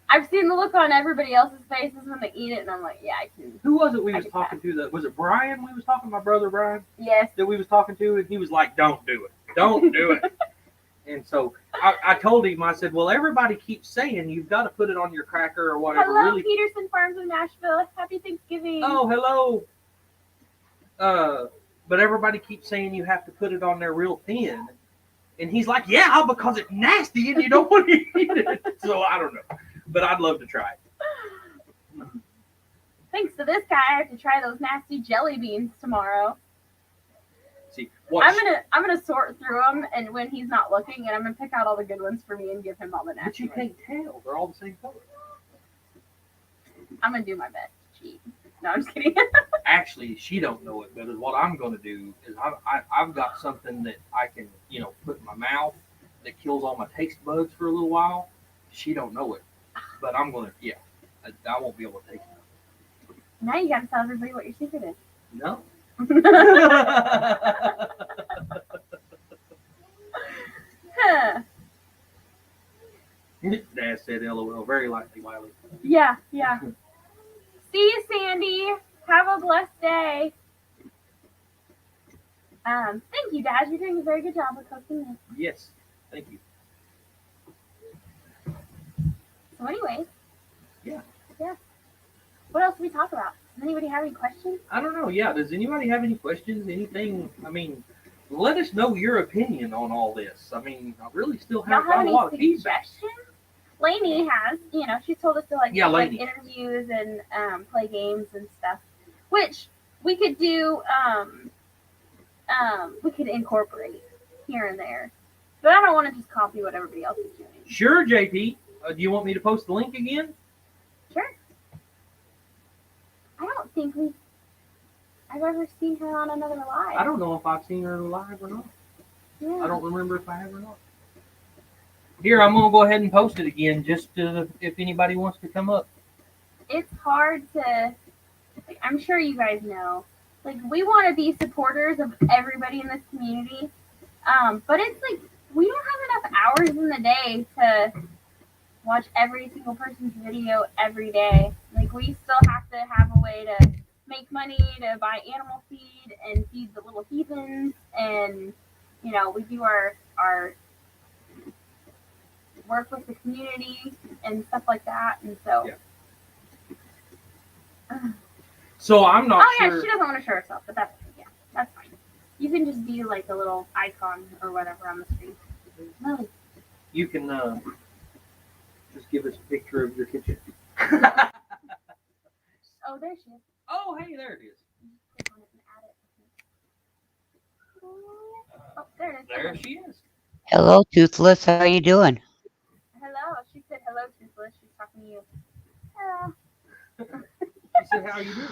I've seen the look on everybody else's faces when they eat it, and I'm like, yeah, I can. Who was it we was talking to? Was it Brian we was talking, my brother Brian? Yes. That we was talking to, and he was like, don't do it. Don't do it. And so I told him, I said, well, everybody keeps saying you've got to put it on your cracker or whatever. Hello, Really. Peterson Farms in Nashville. Happy Thanksgiving. Oh, hello. But everybody keeps saying you have to put it on there real thin. And he's like, yeah, because it's nasty and you don't want to eat it. So I don't know. But I'd love to try it. Thanks to this guy, I have to try those nasty jelly beans tomorrow. See, I'm gonna sort through them, and when he's not looking, and I'm gonna pick out all the good ones for me and give him all the but nasty you ones. can't tell. They're all the same color. I'm gonna do my best to cheat. No, I'm just kidding. Actually, she don't know it, but what I'm going to do is I've got something that I can, put in my mouth that kills all my taste buds for a little while. She don't know it, but I'm going to, I won't be able to take it. Now you gotta tell everybody what your secret is. No. Huh. Dad said LOL, very likely, Wiley. Yeah. See you, Sandy. Have a blessed day. Thank you, Dad. You're doing a very good job of cooking this. Yes, thank you. So, anyways. Yeah. What else do we talk about? Does anybody have any questions? I don't know. Yeah, does anybody have any questions? Anything? I mean, let us know your opinion on all this. I mean, I really still Y'all haven't have got a any lot of feedback. suggestions? Lainey has, she's told us to like Lainey. interviews and play games and stuff, which we could do. We could incorporate here and there, but I don't want to just copy what everybody else is doing. Sure, JP. Do you want me to post the link again? Sure. I don't think I've ever seen her on another live. I don't know if I've seen her live or not. Yeah. I don't remember if I have or not. Here, I'm gonna go ahead and post it again, just if anybody wants to come up. It's hard to. Like, I'm sure you guys know. Like, we want to be supporters of everybody in this community, but it's like we don't have enough hours in the day to watch every single person's video every day. Like, we still have to have a way to make money to buy animal feed and feed the little heathens, and we do our work with the community and stuff like that, and so. Yeah. So I'm not Oh yeah, sure. she doesn't want to show herself, but that's fine. You can just be like a little icon or whatever on the screen. No. You can just give us a picture of your kitchen. Oh, there she is. Oh, hey, there it is. Click on it and add it. Oh, there it is. There she is. Hello, Toothless. How you doing? Hello. She said hello, Toothless. She's talking to you. Hello. She said, "How you doing?"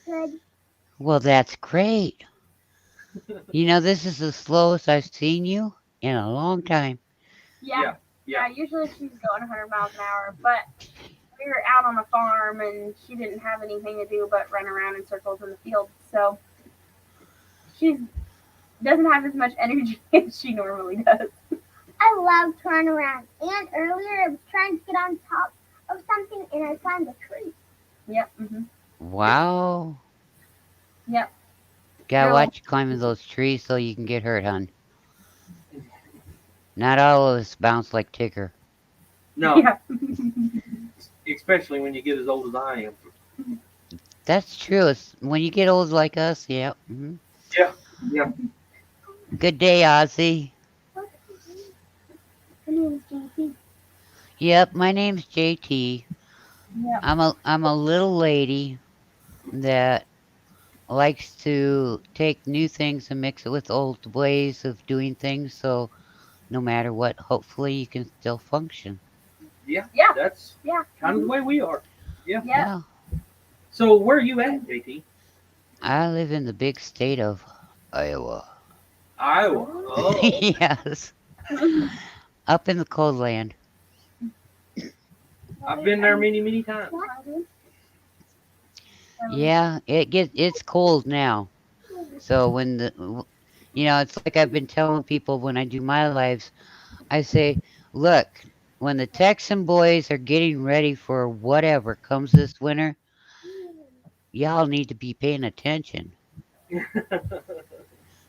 Good. Well, that's great. This is the slowest I've seen you in a long time. Yeah. Usually she's going 100 miles an hour, but we were out on a farm and she didn't have anything to do but run around in circles in the field, so she doesn't have as much energy as she normally does. I love to run around. And earlier I was trying to get on top of something and I climbed a tree. Yep. Mm-hmm. Wow. Yep. Gotta No. watch you climbing those trees so you can get hurt, hon. Not all of us bounce like Tigger. No, Yeah. especially when you get as old as I am. That's true. It's when you get old like us, yeah. Mm-hmm. Yeah. Good day, Ozzy. Her name is JT. Yep, my name's JT. Yep. I'm a little lady that likes to take new things and mix it with old ways of doing things, so no matter what, hopefully you can still function. Yeah. Yeah. That's Yeah. kind of the way we are. Yeah. Yeah. So where are you at, JT? I live in the big state of Iowa. Iowa. Oh, Yes, up in the cold land. I've been there many, many times. Yeah, it's cold now. So it's like I've been telling people when I do my lives, I say, look, when the Texan boys are getting ready for whatever comes this winter, y'all need to be paying attention.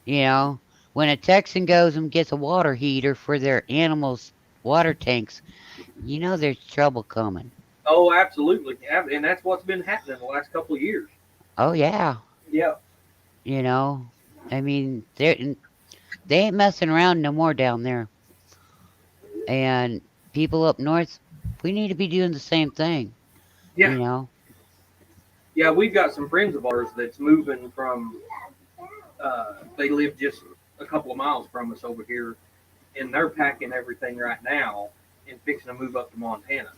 You know, when a Texan goes and gets a water heater for their animals' water tanks, there's trouble coming. Oh, absolutely. And that's what's been happening the last couple of years. Oh yeah, Yeah. you know, I mean they ain't messing around no more down there. And people up north, we need to be doing the same thing. Yeah. You know, Yeah. We've got some friends of ours that's moving from, they live just a couple of miles from us over here, and they're packing everything right now and fixing to move up to Montana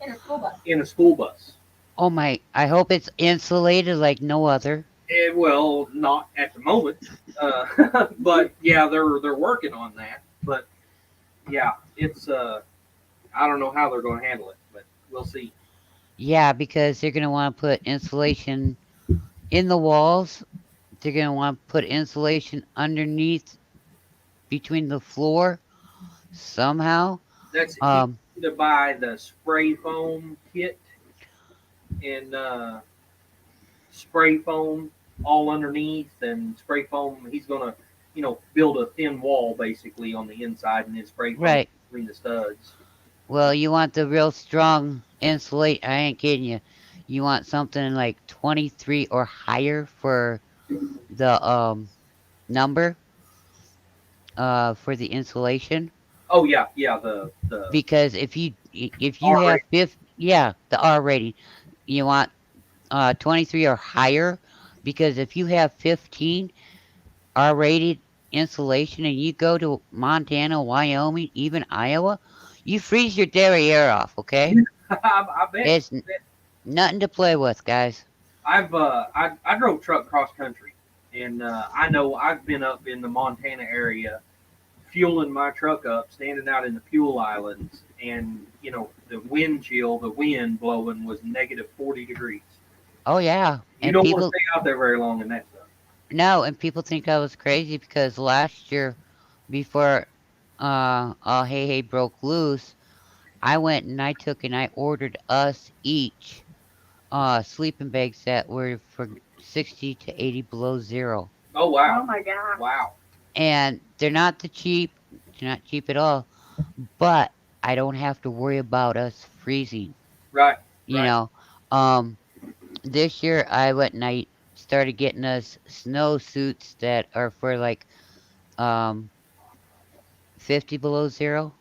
In a school bus. in a school bus. oh my, I hope it's insulated like no other. Well, not at the moment, but yeah, they're working on that. But yeah, it's I don't know how they're going to handle it, but we'll see. Yeah, because they're gonna want to put insulation in the walls. They're gonna want to put insulation underneath between the floor somehow. That's he Um, to buy the spray foam kit and spray foam all underneath and spray foam. He's gonna, build a thin wall basically on the inside and then spray foam right. between the studs. Well, you want the real strong insulate. I ain't kidding you. You want something like 23 or higher for the number for the insulation. Oh yeah, yeah. The Because if you R have rate. 50, yeah, the R rating, you want 23 or higher. Because if you have 15 R rated insulation and you go to Montana, Wyoming, even Iowa, you freeze your derriere off. Okay, I bet. it's nothing to play with, guys. I drove truck cross country, and I know I've been up in the Montana area, fueling my truck up, standing out in the fuel islands, and the wind chill, the wind blowing was -40 degrees. Oh yeah, You and don't want to people stay out there very long in that stuff. no, and people think I was crazy because last year, before all hey broke loose, I went and I ordered us each sleeping bags that were for 60 to 80 below zero. Oh Oh wow, my gosh. wow, And they're not cheap at all, but I don't have to worry about us freezing, right, you right. know. Um this year I went and I started getting us snow suits that are for like um 50 below zero.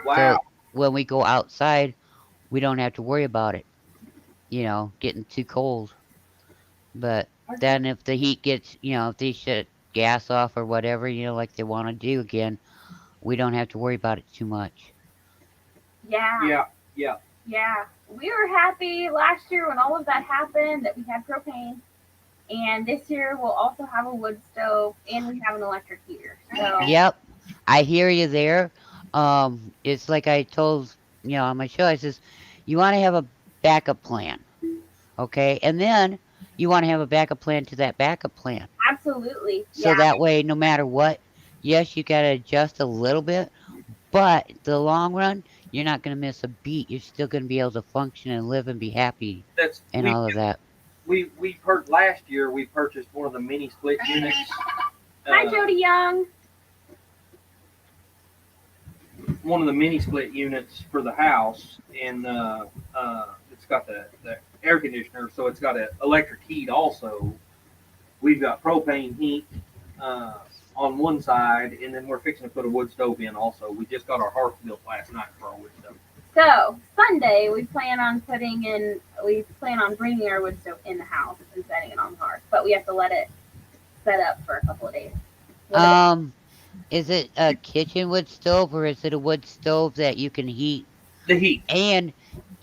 So Wow. when we go outside, we don't have to worry about it, getting too cold. But then if the heat gets, if they shut gas off or whatever, like they want to do again, we don't have to worry about it too much. Yeah. Yeah, yeah. Yeah. We were happy last year when all of that happened that we had propane. And this year we'll also have a wood stove and we have an electric heater. So Yep, I hear you there. It's like I told, on my show, I says, you want to have a backup plan, okay? And then you want to have a backup plan to that backup plan. absolutely. So Yeah. that way, no matter what, yes, you got to adjust a little bit, but the long run, you're not going to miss a beat. You're still going to be able to function and live and be happy That's and all of that. last year we purchased one of the mini split units. Hi Uh, Jody Young. one of the mini split units for the house, and it's got the air conditioner, so it's got an electric heat also. We've got propane heat on one side, and then we're fixing to put a wood stove in also. We just got our hearth built last night for our wood stove. So Sunday we plan on bringing our wood stove in the house and setting it on the hearth, but we have to let it set up for a couple of days. Um, is it a kitchen wood stove or is it a wood stove that you can heat The heat. and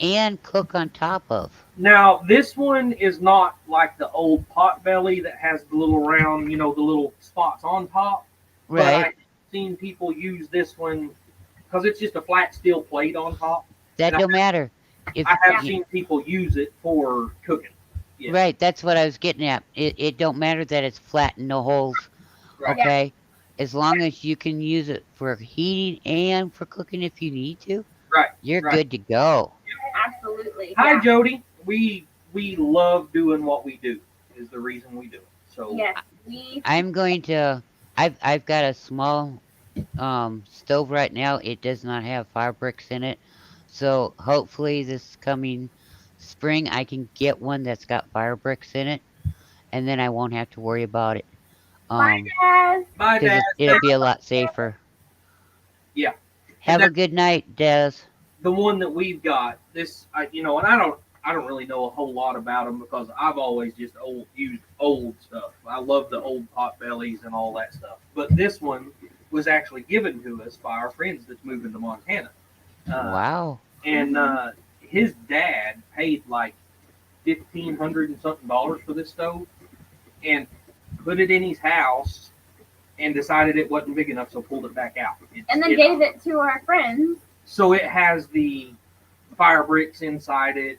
and cook on top of. Now, this one is not like the old pot belly that has the little round, the little spots on top. But Right. I've seen people use this one because it's just a flat steel plate on top. That And don't matter. I If have Yeah. y- seen people use it for cooking. Yes. right, that's what I was getting at. It don't matter that it's flat and no holes, Right. Yeah. okay? As long as you can use it for heating and for cooking if you need to, Right. you're Right. good to go. Absolutely. Hi, Yeah. Jody. We love doing what we do. Is the reason we do it. So Yes. We. I'm going to I've got a small stove right now. It does not have fire bricks in it. So hopefully this coming spring I can get one that's got fire bricks in it and then I won't have to worry about it. Bye, Um guys. bye, cuz Dad. it'll be a lot safer. Yeah. And Have a good night, Des. the one that we've got, and I don't really know a whole lot about them because I've always just used old stuff. I love the old pot bellies and all that stuff. But this one was actually given to us by our friends that's moving to Montana, Wow. and his dad paid like $1,500 and something for this stove, and put it in his house, and decided it wasn't big enough, so pulled it back out. And then gave it to our friends. So it has the fire bricks inside it.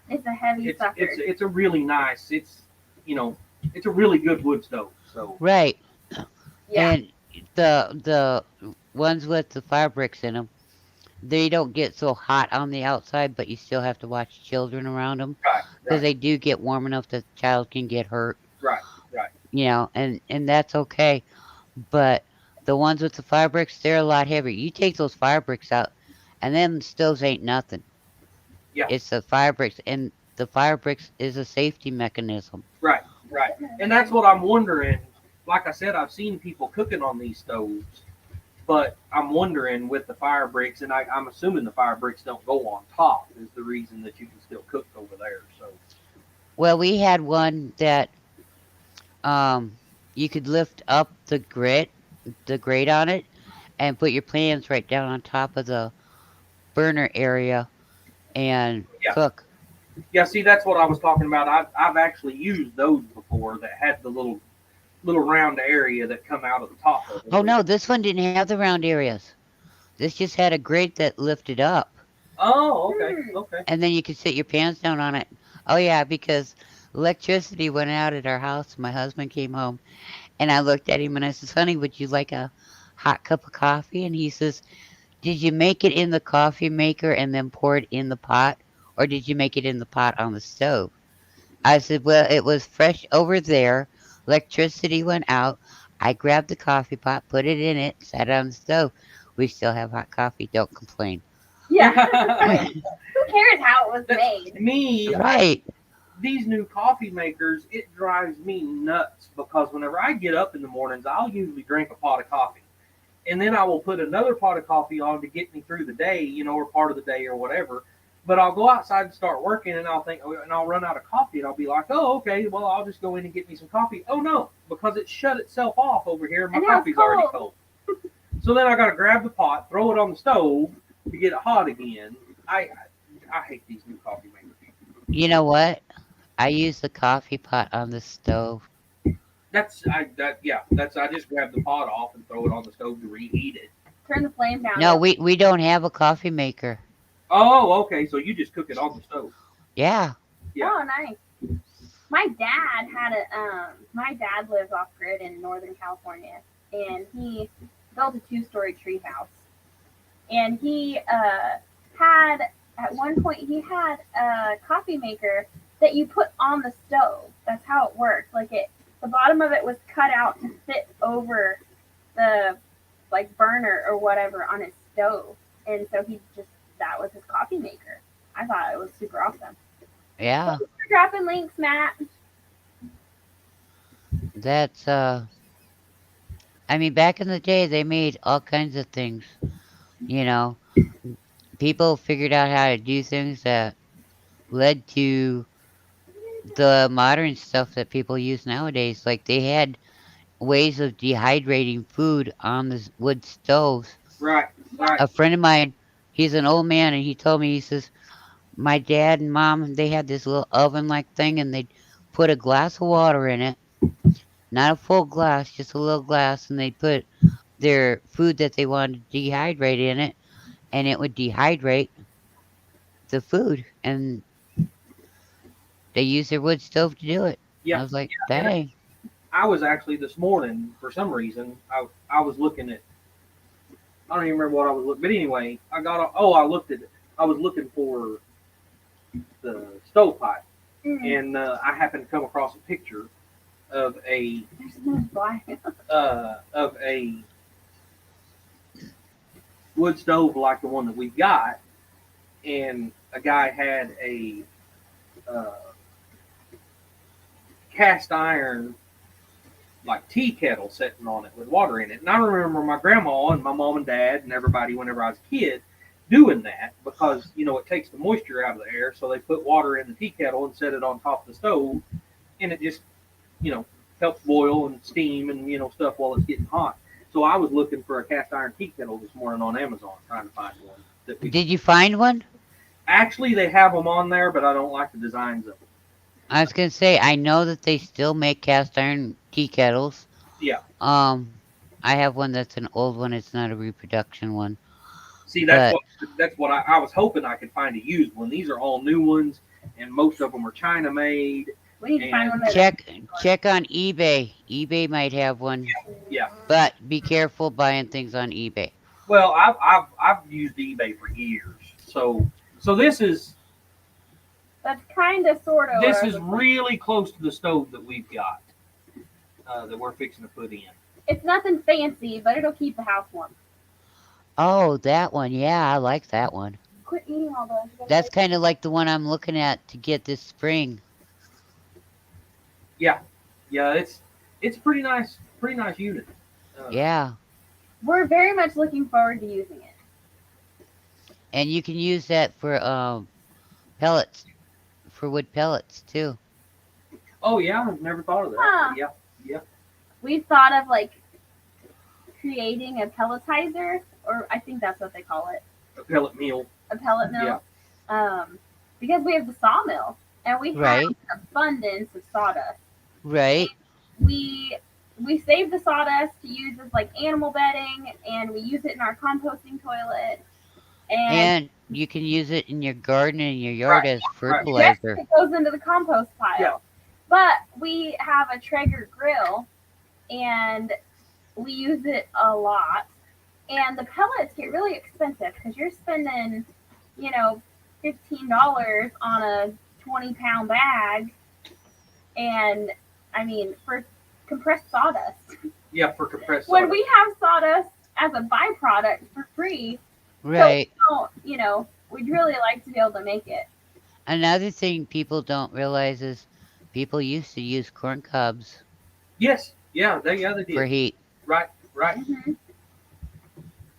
It's a heavy It's sucker. it's a really nice. It's a really good wood stove. So Right. Yeah. And the ones with the fire bricks in them, they don't get so hot on the outside, but you still have to watch children around them right, because right, they do get warm enough that the child can get hurt, right, right. and that's okay. But the ones with the fire bricks, they're a lot heavier. You take those fire bricks out, and them stoves ain't nothing. Yeah. It's the fire bricks, and the fire bricks is a safety mechanism. Right, right. And that's what I'm wondering. Like I said, I've seen people cooking on these stoves, but I'm wondering with the fire bricks, and I'm assuming the fire bricks don't go on top is the reason that you can still cook over there. So Well, we had one that um you could lift up the grate on it, and put your pans right down on top of the burner area and yeah, cook. yeah. See, that's what I was talking about. I've actually used those before that had the little round area that come out of the top of Oh it. no, this one didn't have the round areas. This just had a grate that lifted up, Oh, okay, okay. and then you could sit your pans down on it. Oh yeah, because electricity went out at our house. My husband came home, and I looked at him and I says, "Honey, would you like a hot cup of coffee?" And he says, "Did you make it in the coffee maker and then pour it in the pot, or did you make it in the pot on the stove?" I said, "Well, it was fresh over there. Electricity went out. I grabbed the coffee pot, put it in it, sat it on the stove. We still have hot coffee. Don't complain." Yeah. Who cares how it was made? Me, Right. these new coffee makers, it drives me nuts because whenever I get up in the mornings, I'll usually drink a pot of coffee. And then I will put another pot of coffee on to get me through the day, or part of the day or whatever. But I'll go outside and start working, and I'll run out of coffee, and I'll be like, oh, okay, well, I'll just go in and get me some coffee. Oh no, because it shut itself off over here, and my And now it's coffee's already cold. cold. So then I got to grab the pot, throw it on the stove to get it hot again. I hate these new coffee makers. You know what? I use the coffee pot on the stove. I just grab the pot off and throw it on the stove to reheat it. Turn the flame down. No, we don't have a coffee maker. Oh, okay. So you just cook it on the stove. Yeah. Yeah. Oh, nice. My dad lives off grid in Northern California, and he built a 2-story tree house. And he had at one point he had a coffee maker that you put on the stove. That's how it worked. The bottom of it was cut out to fit over the burner or whatever on his stove, and so that was his coffee maker. I thought it was super awesome. Yeah. Thanks for dropping links, Matt. That's I mean, back in the day they made all kinds of things, you know. People figured out how to do things that led to the modern stuff that people use nowadays. Like they had ways of dehydrating food on the wood stoves. Right. Right. A friend of mine He's an old man, and he told me, he says, my dad and mom, they had this little oven like thing, and they'd put a glass of water in it, not a full glass, just a little glass, and they'd put their food that they wanted to dehydrate in it, and it would dehydrate the food, and they used their wood stove to do it. I Yeah, was like, and dang. I was actually this morning for some reason I was looking at, I don't even remember what I was looking, but anyway I looked at it. I was looking for the stovepipe, Mm. and I happened to come across a picture of a There's no black. of a wood stove like the one that we've got, and a guy had a uh, cast iron like tea kettle sitting on it with water in it. And I remember my grandma and my mom and dad and everybody whenever I was a kid doing that because it takes the moisture out of the air. So they put water in the tea kettle and set it on top of the stove, and it just you know helps boil and steam and stuff while it's getting hot. So I was looking for a cast iron tea kettle this morning on Amazon, trying to find one that we Did you find one? actually they have them on there, but I don't like the designs of them. I was gonna say, I know that they still make cast iron tea kettles. Yeah. I have one that's an old one. It's not a reproduction one, See, but that's what I was hoping I could find a used one. These are all new ones, and most of them are China made. We need to find one that check on eBay. eBay might have one, Yeah. but be careful buying things on eBay. Well, I've used eBay for years, so this is that's kind of sort of. this is really close to the stove that we've got that we're fixing to put in. It's nothing fancy, but it'll keep the house warm. Oh, that one. Yeah, I like that one. Quit eating all those. That's kind of like the one I'm looking at to get this spring. Yeah, it's pretty nice unit. Yeah, We're very much looking forward to using it. and you can use that for pellets, for wood pellets too. Oh yeah, I've never thought of that. Huh. Yeah. We've thought of creating a pelletizer, or I think that's what they call it, A pellet meal. a pellet mill. Because we have the sawmill and we have Right. an abundance of sawdust. Right. We save the sawdust to use as animal bedding, and we use it in our composting toilet. And you can use it in your garden and your yard as yes, fertilizer. it goes into the compost pile. Yeah. But we have a Traeger grill, and we use it a lot. And the pellets get really expensive because you're spending, $15 on a 20-pound bag. And I mean, for compressed sawdust. Yeah, for compressed. When sawdust. we have sawdust as a byproduct for free, Right. we'd really like to be able to make it. Another thing people don't realize is people used to use corn cobs Yes, yeah, they did. for heat. Right.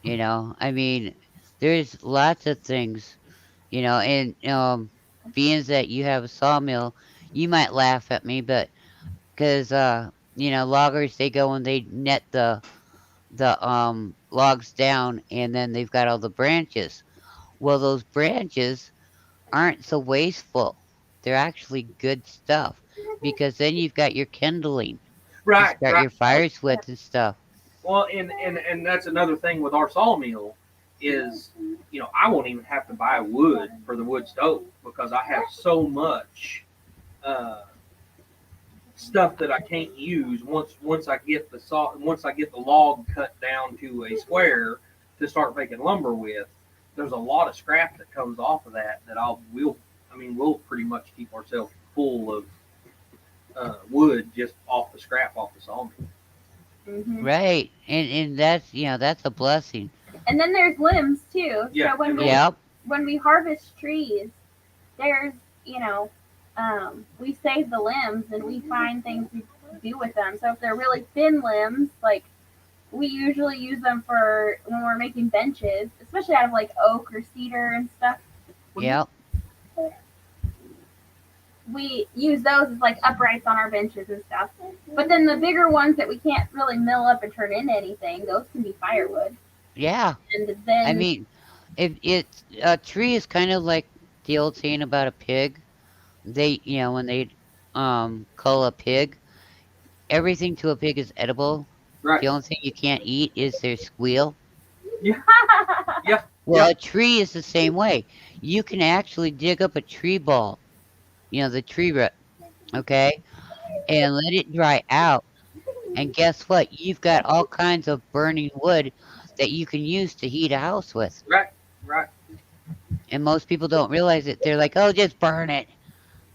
Mm-hmm. I mean, there's lots of things, and being that you have a sawmill, you might laugh at me, but because loggers, they go and they net the logs down, and then they've got all the branches. Well, those branches aren't so wasteful. They're actually good stuff because then you've got your kindling to Right. start your fires with and stuff. Well, and that's another thing with our sawmill is, I won't even have to buy wood for the wood stove because I have so much stuff that I can't use once I get the log cut down to a square to start making lumber with. There's a lot of scrap that comes off of that we'll pretty much keep ourselves full of wood just off the scrap off the sawmill. Mm-hmm. Right. And that's a blessing. And then there's limbs too. Yeah. So when we harvest trees, there's we save the limbs and we find things to do with them. So if they're really thin limbs, we usually use them for when we're making benches, especially out of oak or cedar and stuff. Yep. We use those as uprights on our benches and stuff. But then the bigger ones that we can't really mill up and turn into anything, those can be firewood. Yeah. And then I mean, If it's a tree is kind of like the old saying about a pig. When they cull a pig, everything to a pig is edible. Right. The only thing you can't eat is their squeal. Yeah. Yeah. Well, Yeah. a tree is the same way. You can actually dig up a tree ball, the tree root, okay, and let it dry out. And guess what? You've got all kinds of burning wood that you can use to heat a house with. Right. Right. And most people don't realize it. They're like, "Oh, just burn it." Yeah.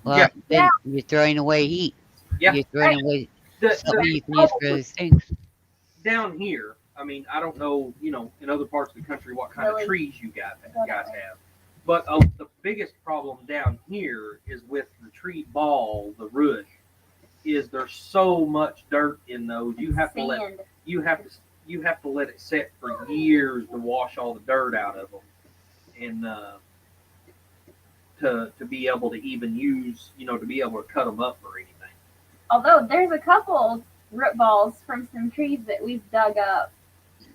Well, Yeah, then you're throwing away heat. Yeah. You're throwing right. away The something you can use for probably other things. down here. I mean, I don't know, in other parts of the country what kind Really? of trees you guys Whatever. have, but the biggest problem down here is with the tree ball, the root. Is there's so much dirt in those. Sand. You have to you have to let it set for years to wash all the dirt out of them, and to be able to even use, to be able to cut them up or anything. Although there's a couple root balls from some trees that we've dug up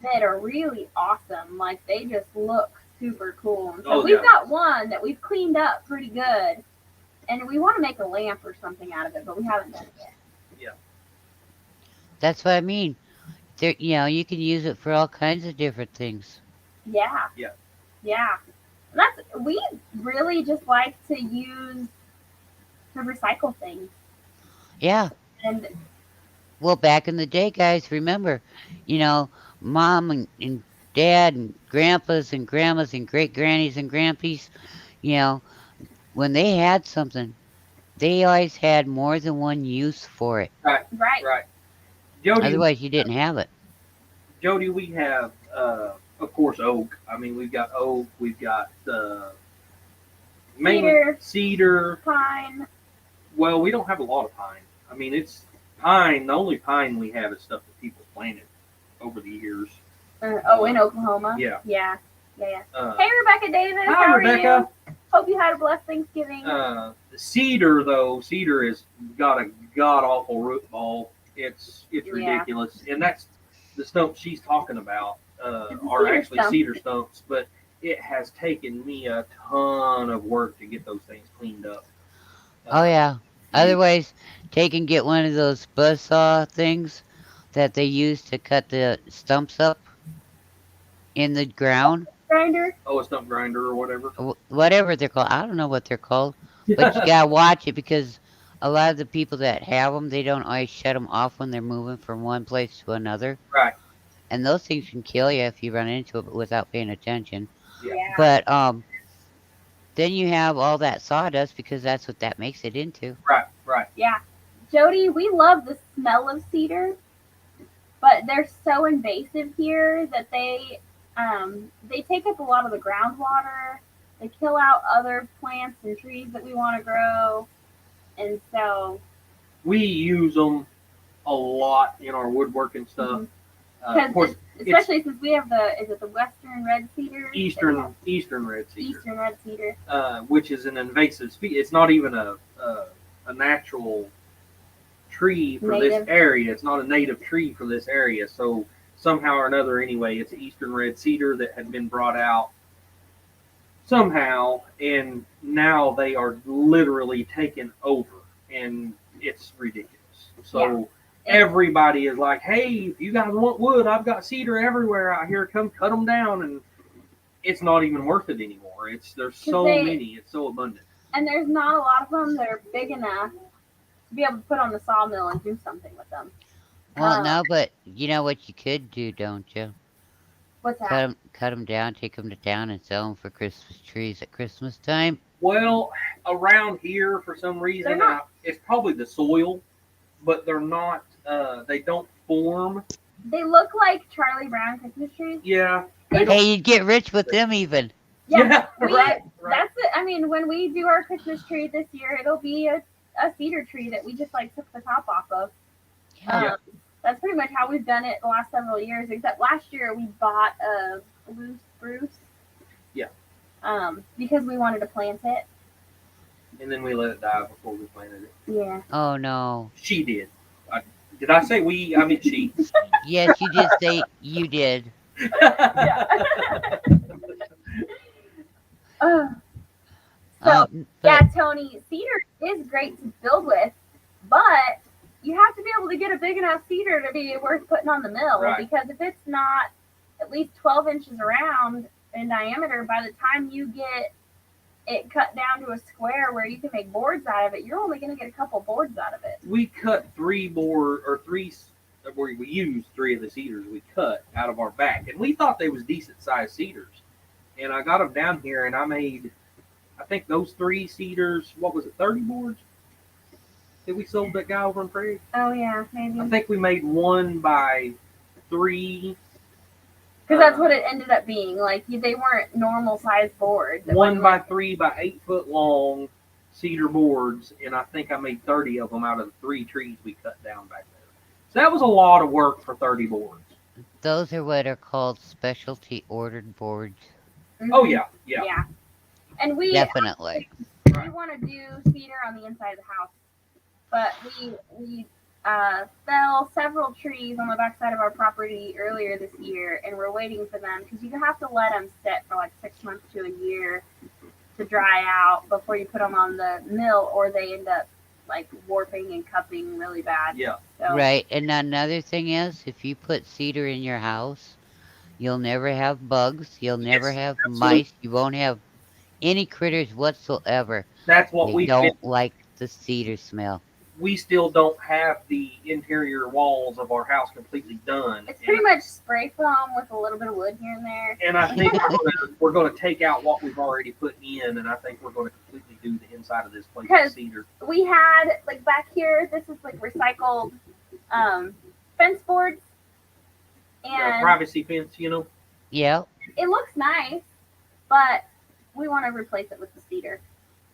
that are really awesome. Like they just look super cool. And so Oh, we've yeah. got one that we've cleaned up pretty good, and we want to make a lamp or something out of it, but we haven't done it yet. That's what I mean. You can use it for all kinds of different things. Yeah. Yeah. Yeah. We really just like to use to recycle things. Yeah. And Well, back in the day, guys, remember, you know, mom and dad and grandpas and grandmas and great grannies and grandpies, you know, when they had something, they always had more than one use for it. Right. right. Right. Jody, Otherwise, you didn't have it. Jody, we have, of course, oak. I mean, we've got oak. We've got mainly Cedar. cedar. Pine. Well, we don't have a lot of pine. I mean, it's pine. The only pine we have is stuff that people planted over the years. In Oklahoma. Yeah. Yeah. Yeah. Uh, Hey, Rebecca Davis. Hi, How Rebecca. are you? Hope you had a blessed Thanksgiving. The cedar, though, cedar has got a god awful root ball. It's Yeah. ridiculous, and that's the stumps she's talking about. It's a Are cedar actually stump. cedar stumps, but it has taken me a ton of work to get those things cleaned up. Oh, yeah. Otherwise, take and get one of those buzzsaw things that they use to cut the stumps up in the ground. Grinder. Oh, a stump grinder or whatever. Whatever they're called. I don't know what they're called. But you gotta watch it because a lot of the people that have them, they don't always shut them off when they're moving from one place to another. Right. And those things can kill you if you run into it without paying attention. Yeah. But then you have all that sawdust because that's what that makes it into. Right. Right. Yeah. Jody, we love the smell of cedar, but they're so invasive here that they take up a lot of the groundwater. They kill out other plants and trees that we want to grow, and so We use them a lot in our woodworking stuff. Of course, especially since we have the Western red cedar, Eastern red cedar. Eastern red cedar. Which is an invasive species. It's not even a natural tree for this Native. area. It's not a native tree for this area. So somehow or another, anyway, it's an eastern red cedar that had been brought out somehow, and now they are literally taken over, and it's ridiculous. So everybody is like, "Hey, if you guys want wood, I've got cedar everywhere out here. Come cut them down." And it's not even worth it anymore. There's so many. It's so abundant. And there's not a lot of them that are big enough to be able to put on the sawmill and do something with them. Well, no, but you know what you could do, don't you? What's that? Cut them down, take them to town, and sell them for Christmas trees at Christmas time. Well, around here, for some reason, it's probably the soil, but they're not. They don't form. They look like Charlie Brown Christmas trees. Yeah. Hey, you'd get rich with them even. Yeah, we, right. That's it. I mean, when we do our Christmas tree this year, it'll be a cedar tree that we just like took the top off of. Yeah. That's pretty much how we've done it the last several years. Except last year we bought a blue spruce. Yeah. Because we wanted to plant it. And then we let it die before we planted it. Yeah. Oh no. She did. Did I say we? I mean she. Yes, you did say you did. Yeah, but Tony, cedar is great to build with, but you have to be able to get a big enough cedar to be worth putting on the mill. Right. Because if it's not at least 12 inches around in diameter, by the time you get it cut down to a square where you can make boards out of it, you're only going to get a couple boards out of it. We cut three, where we used three of the cedars we cut out of our back, and we thought they was decent sized cedars. And I got them down here, and I made, I think those three cedars, what was it, 30 boards? That we sold that guy over in Prairie? Oh, yeah, maybe. I think we made 1x3. Because that's what it ended up being. Like, they weren't normal sized boards. It One wasn't by like- 3 by 8 foot long cedar boards, and I think I made 30 of them out of the 3 trees we cut down back there. So that was a lot of work for 30 boards. those are what are called specialty ordered boards. Oh yeah, yeah. Yeah. And we Definitely. want to do cedar on the inside of the house, but we fell several trees on the backside of our property earlier this year, and we're waiting for them because you have to let them sit for like 6 months to a year to dry out before you put them on the mill, or they end up like warping and cupping really bad. Yeah. So, Right. And another thing is, if you put cedar in your house, you'll never have bugs. You'll never Yes, have absolutely. mice. You won't have any critters whatsoever. That's what They we don't like the cedar smell. we still don't have the interior walls of our house completely done. It's pretty much spray foam with a little bit of wood here and there. And I think we're gonna take out what we've already put in, and I think we're gonna completely do the inside of this place with Because- cedar. We had like back here, this is like recycled fence boards, and Privacy fence, you know. Yeah, it looks nice, but we want to replace it with the cedar.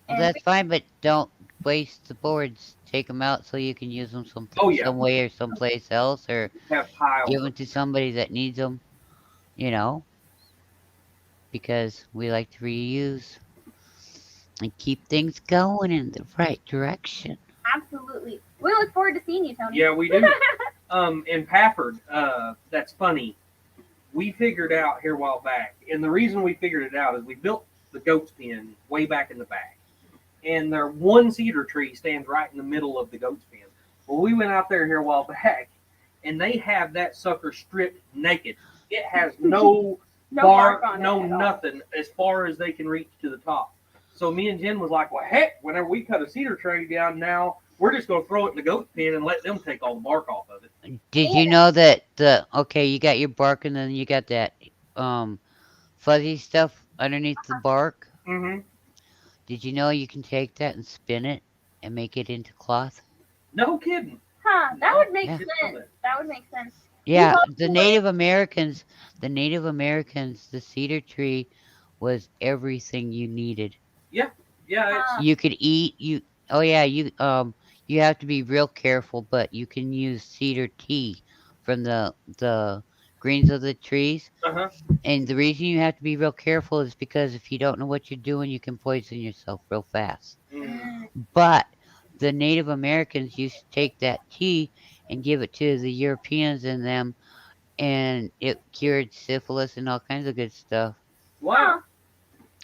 And that's fine, but don't waste the boards. Take them out so you can use them some Yeah. some way or someplace else, or Have piles. give them to somebody that needs them. You know, because we like to reuse and keep things going in the right direction. absolutely, we look forward to seeing you, Tony. Yeah, we do. In Pafford, that's funny. We figured out here a while back, and the reason we figured it out is we built the goat's pen way back in the back, and their one cedar tree stands right in the middle of the goat's pen. Well, we went out there here a while back, and they have that sucker stripped naked. It has no No bark, bark on no it at all. nothing, as far as they can reach to the top. So me and Jen was like, well, heck, whenever we cut a cedar tree down now, we're just going to throw it in the goat pen and let them take all the bark off of it. Did you know that okay, you got your bark and then you got that fuzzy stuff underneath the bark? Mm-hmm. Did you know you can take that and spin it and make it into cloth? No kidding. Huh? That would make Yeah. sense. That would make sense. Yeah, also the Native Americans, the cedar tree was everything you needed. Yeah, it's You could eat you have to be real careful, but you can use cedar tea from the greens of the trees. uh-huh. And the reason you have to be real careful is because if you don't know what you're doing, you can poison yourself real fast. Mm. But the Native Americans used to take that tea and give it to the Europeans and them, and it cured syphilis and all kinds of good stuff. Wow.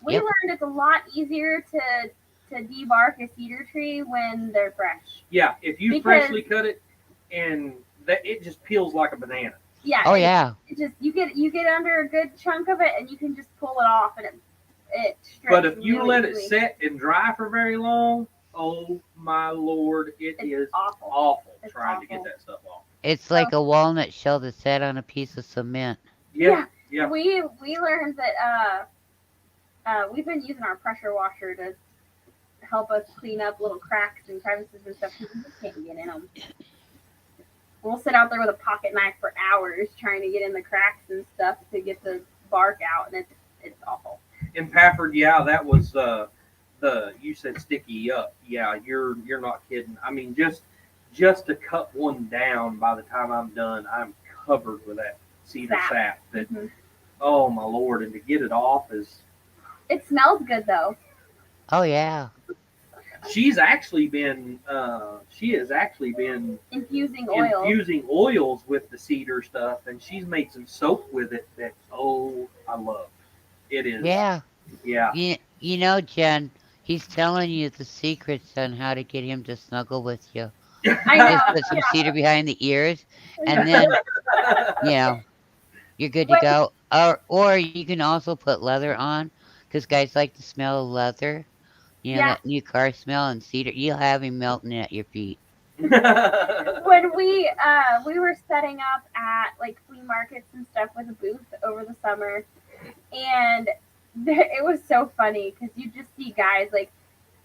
We Yep. learned it's a lot easier to debark a cedar tree when they're fresh. Yeah, if you Because- freshly cut it, and that it just peels like a banana. Yeah. Oh yeah, It just you get under a good chunk of it and you can just pull it off and it strips. But if you really let it easily. set and dry for very long, oh my lord, it It's is awful. awful It's trying to get awful. that stuff off. it's like a walnut shell that's set on a piece of cement. Yeah, yeah. We learned that we've been using our pressure washer to help us clean up little cracks and crevices and stuff because we just can't get in them. We'll sit out there with a pocket knife for hours trying to get in the cracks and stuff to get the bark out, and it's awful. In Pafford, yeah, that was the you said sticky up. Yeah, you're not kidding. I mean, just to cut one down, by the time I'm done, I'm covered with that cedar Sap. sap. That Mhm. oh my lord, and to get it off is. It smells good though. Oh yeah, She has actually been Infusing oil. infusing oils with the cedar stuff, and she's made some soap with it that I love. It is yeah. yeah. You know, Jen, He's telling you the secrets on how to get him to snuggle with you. I know. Just put some cedar behind the ears, and then you know you're good to When, go. Or you can also put leather on, because guys like the smell of leather. You know yeah, that new car smell and cedar. You'll have him melting at your feet. when we were setting up at like flea markets and stuff with a booth over the summer, and it was so funny because you just see guys like,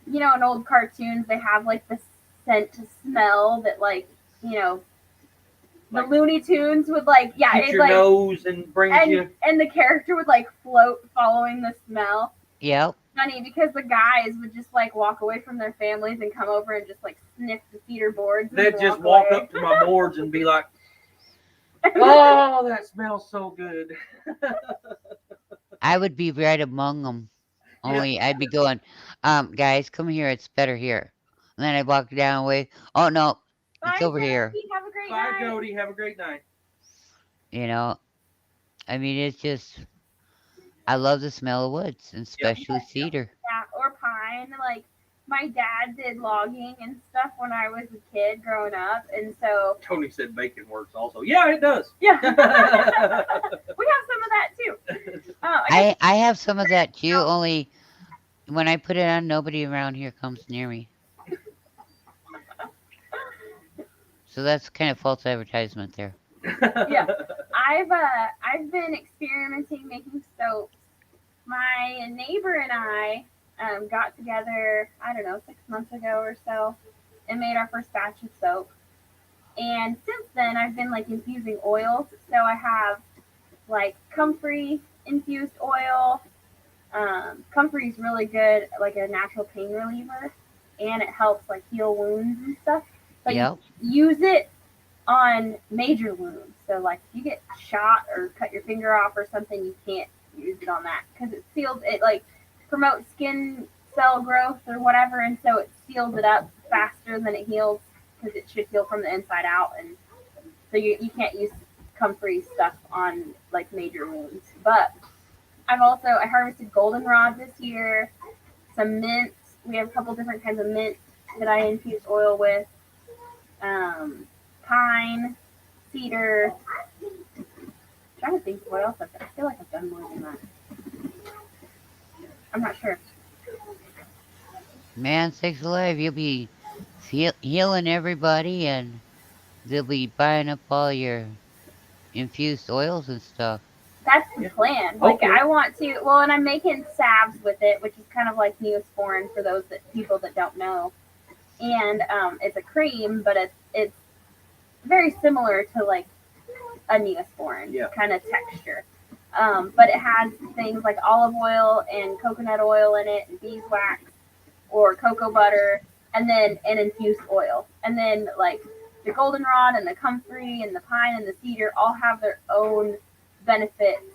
in old cartoons they have like the scent to smell that, like, you know the Like, Looney Tunes would, like, yeah, hits it's your like, nose and brings you. and the character would like float following the smell. Yep. Funny because the guys would just like walk away from their families and come over and just like sniff the cedar boards. And They'd just walk away. up to my boards and be like, "Oh, that smells so good." I would be right among them. Yeah. Only I'd be going, guys, come here. It's better here. And then I'd walk down away. Oh no, it's Bye, over here. Jody. Have a great Bye, night. Jody. Have a great night. You know, I mean, it's just I love the smell of woods, and Yep. especially cedar. Yeah, or pine. Like my dad did logging and stuff when I was a kid growing up, and so Tony said bacon works also. Yeah, it does. yeah, we have some of that too. I have some of that too. Only when I put it on, nobody around here comes near me. So that's kind of false advertisement there. Yeah, I've been experimenting making soaps. My neighbor and I got together, I don't know, 6 months ago or so, and made our first batch of soap. And since then, I've been like infusing oils. So I have like comfrey infused oil. Comfrey is really good, like a natural pain reliever, and it helps like heal wounds and stuff. But you Yep. use it on major wounds. So like if you get shot or cut your finger off or something, you can't use it on that because it seals it, like promotes skin cell growth or whatever, and so it seals it up faster than it heals because it should heal from the inside out, and so you can't use comfrey stuff on like major wounds. But I harvested goldenrod this year, some mint. We have a couple different kinds of mint that I infuse oil with. Pine, cedar. I'm trying to think what else I've done. I feel like I've done more than that. I'm not sure. Man, sakes alive, you'll be healing everybody, and they'll be buying up all your infused oils and stuff. That's the plan. Like Okay. I want to. Well, and I'm making salves with it, which is kind of like Neosporin for those people that don't know. And it's a cream, but it's very similar to like a Neosporin kind of texture. But it has things like olive oil and coconut oil in it, and beeswax or cocoa butter, and then an infused oil. And then like the goldenrod and the comfrey and the pine and the cedar all have their own benefits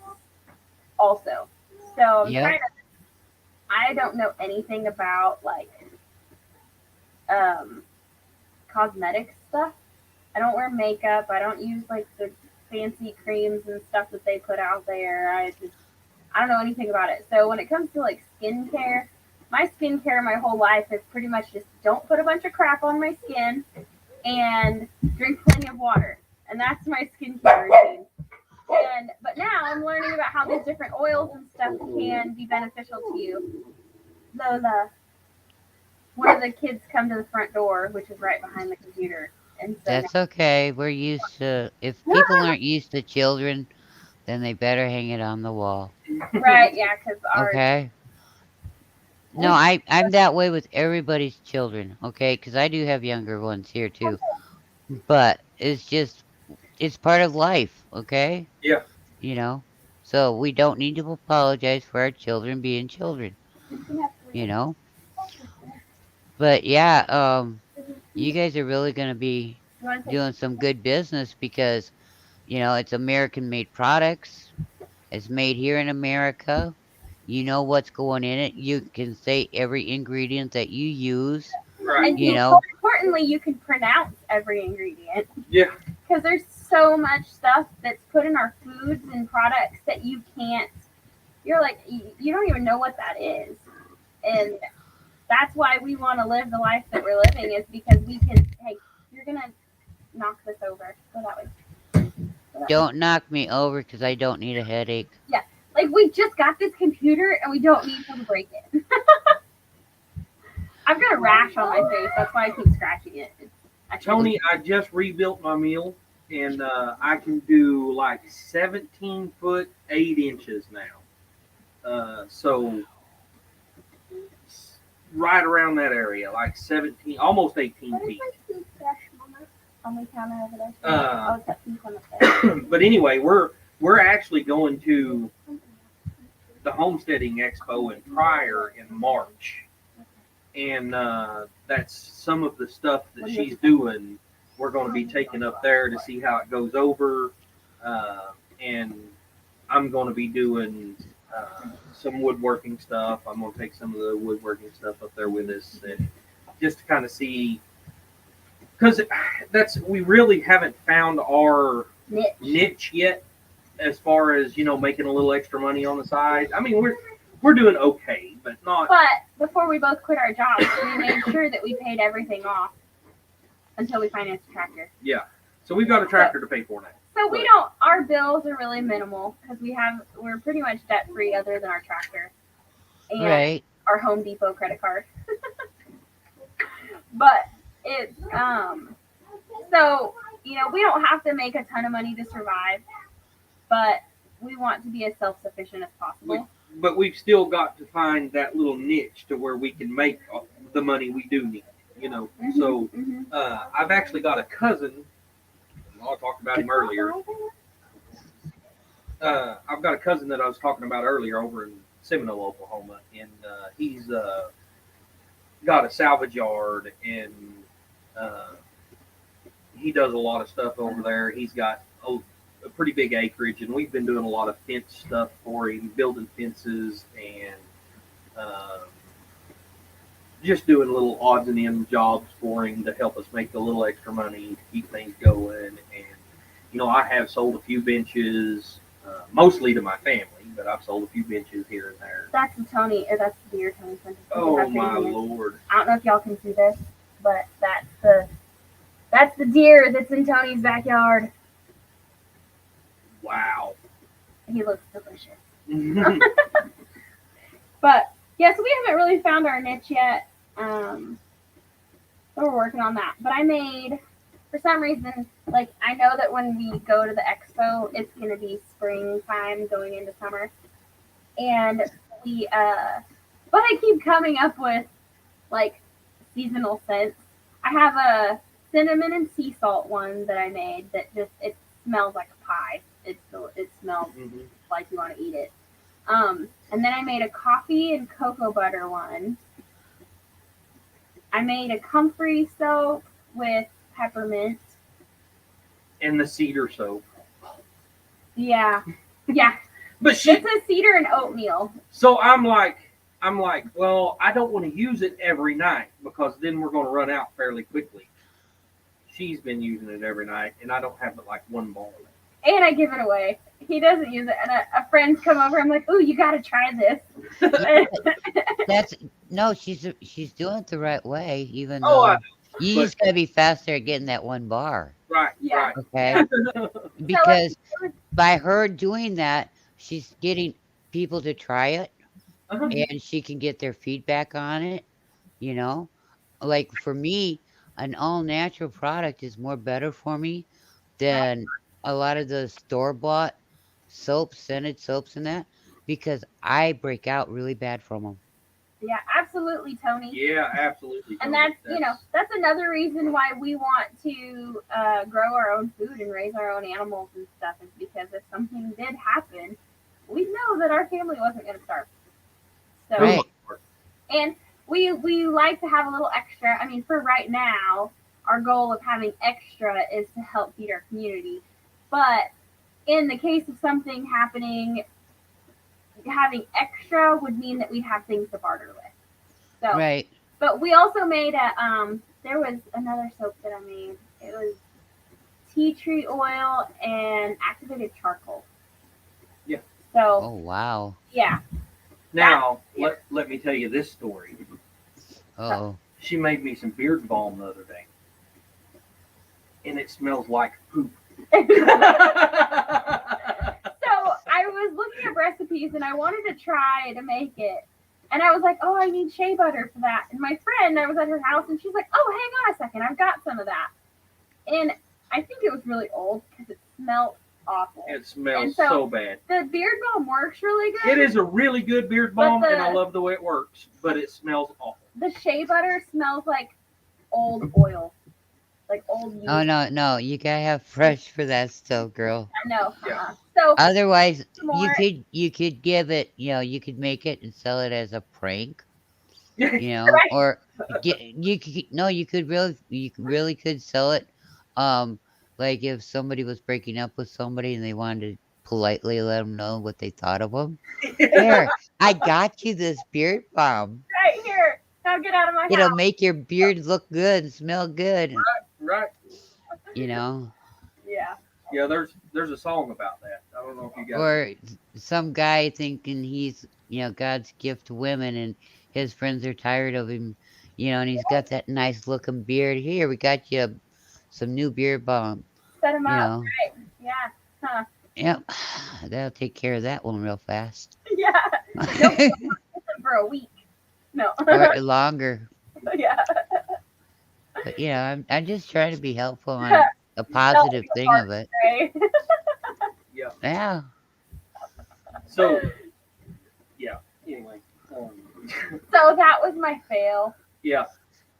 also. So Yep. I don't know anything about like cosmetic stuff. I don't wear makeup. I don't use like the fancy creams and stuff that they put out there. I don't know anything about it. So when it comes to like skincare, my skincare my whole life is pretty much just don't put a bunch of crap on my skin and drink plenty of water. And that's my skincare routine. But now I'm learning about how these different oils and stuff can be beneficial to you. Lola, one of the kids come to the front door, which is right behind the computer. And so That's okay. We're used to. If people aren't used to children, then they better hang it on the wall. right, yeah, because ours. Okay. No, I'm that way with everybody's children. Okay, because I do have younger ones here too. But it's part of life. Okay. Yeah. You know. So we don't need to apologize for our children being children. You know. But yeah, you guys are really gonna be You want to take doing some good business because it's American made products. It's made here in America. You know what's going in it. You can say every ingredient that you use. Right. And You more know, importantly, you can pronounce every ingredient Yeah. because there's so much stuff that's put in our foods and products that you can't. You're like you don't even know what that is, and that's why we want to live the life that we're living, is because we can. Hey, you're gonna knock this over. Go that way. Go that way. Don't knock me over because I don't need a headache. Like, we just got this computer and we don't need to break it. I've got a rash on my face. That's why I keep scratching it. Tony, I just rebuilt my mill, and I can do like 17 foot 8 inches now. So right around that area, like 17, almost 18 What is feet. my toothbrush, Mama? On the counter over there. Uh, It's that pink one up there. But anyway, we're actually going to the Homesteading Expo in Pryor in March, and that's some of the stuff that she's doing. We're going to be taking up there to see how it goes over, and I'm going to be doing some woodworking stuff. I'm going to take some of the woodworking stuff up there with us, and just to kind of see, because we really haven't found our niche yet, as far as making a little extra money on the side. I mean, we're doing okay, but not. But before we both quit our jobs, we made sure that we paid everything off until we financed a tractor. Yeah. So we've got a tractor to pay for now. So we don't. Our bills are really minimal because we're pretty much debt free, other than our tractor and Right. our Home Depot credit card. But it's so we don't have to make a ton of money to survive, but we want to be as self sufficient as possible. But we've still got to find that little niche to where we can make the money we do need. So I've actually got a cousin. I talked about him earlier. I've got a cousin that I was talking about earlier over in Seminole, Oklahoma, and he's got a salvage yard, and he does a lot of stuff over there. He's got a pretty big acreage, and we've been doing a lot of fence stuff for him, building fences, and just doing little odds and ends jobs for him to help us make a little extra money to keep things going. And I have sold a few benches, mostly to my family, but I've sold a few benches here and there. That's the Tony. That's the deer Tony sent us. Oh my Lord! I don't know if y'all can see this, but that's the deer that's in Tony's backyard. Wow. He looks delicious. But yeah, so we haven't really found our niche yet. So we're working on that. But I made, for some reason, like, I know that when we go to the expo, it's going to be springtime going into summer. And but I keep coming up with, like, seasonal scents. I have a cinnamon and sea salt one that I made that it smells like a pie. It smells like you want to eat it. And then I made a coffee and cocoa butter one. I made a comfrey soap with peppermint. And the cedar soap. Yeah. But It's a cedar and oatmeal. So I'm like, well, I don't want to use it every night because then we're going to run out fairly quickly. She's been using it every night, and I don't have but like one ball. And I give it away. He doesn't use it. And a friend's come over. I'm like, ooh, you got to try this. She's doing it the right way, even Oh, though I know. you just gotta be faster at getting that one bar. Right, Yeah. Okay. Because by her doing that, she's getting people to try it, Uh-huh. and she can get their feedback on it. Like for me, an all natural product is more better for me than a lot of the store bought soaps, scented soaps, and that, because I break out really bad from them. Yeah, absolutely, Tony. Yeah, absolutely. And Tony. that's another reason why we want to grow our own food and raise our own animals and stuff, is because if something did happen, we know that our family wasn't going to starve. So, Right. And we like to have a little extra. I mean, for right now, our goal of having extra is to help feed our community. But in the case of something happening, having extra would mean that we'd have things to barter with. So, Right. But we also made there was another soap that I made. It was tea tree oil and activated charcoal. Yeah. So, Oh wow. yeah. Now, let me tell you this story. Oh. She made me some beard balm the other day, and it smells like poop. So I was looking up recipes and I wanted to try to make it. And I was like, oh, I need shea butter for that. And my friend, I was at her house and she's like, oh, hang on a second. I've got some of that. And I think it was really old because it smelled awful. It smells And so bad. The beard balm works really good. It is a really good beard But balm, and I love the way it works, but it smells awful. The shea butter smells like old oil. Like old used. Oh no, you gotta have fresh for that stuff, girl. I know. Yeah. So Otherwise, more, you could give it, you could make it and sell it as a prank, Right. or you could no, you really could sell it, like if somebody was breaking up with somebody and they wanted to politely let them know what they thought of them. Here, I got you this beard balm. right here. Now get out of my It'll house. make your beard look good and smell good. Right. Yeah. Yeah, there's a song about that. I don't know if you guys. Or some guy thinking he's, God's gift to women and his friends are tired of him, and he's got that nice looking beard. Here, we got you some new beard balm. Set him You up. know, Right. Yeah. Huh. yep, that'll take care of that one real fast. Yeah. Nope. For a week. No. Or longer. Yeah. But I'm just trying to be helpful on a positive thing of it. Right. Yeah. Yeah. So, yeah. Anyway. So that was my fail. Yeah.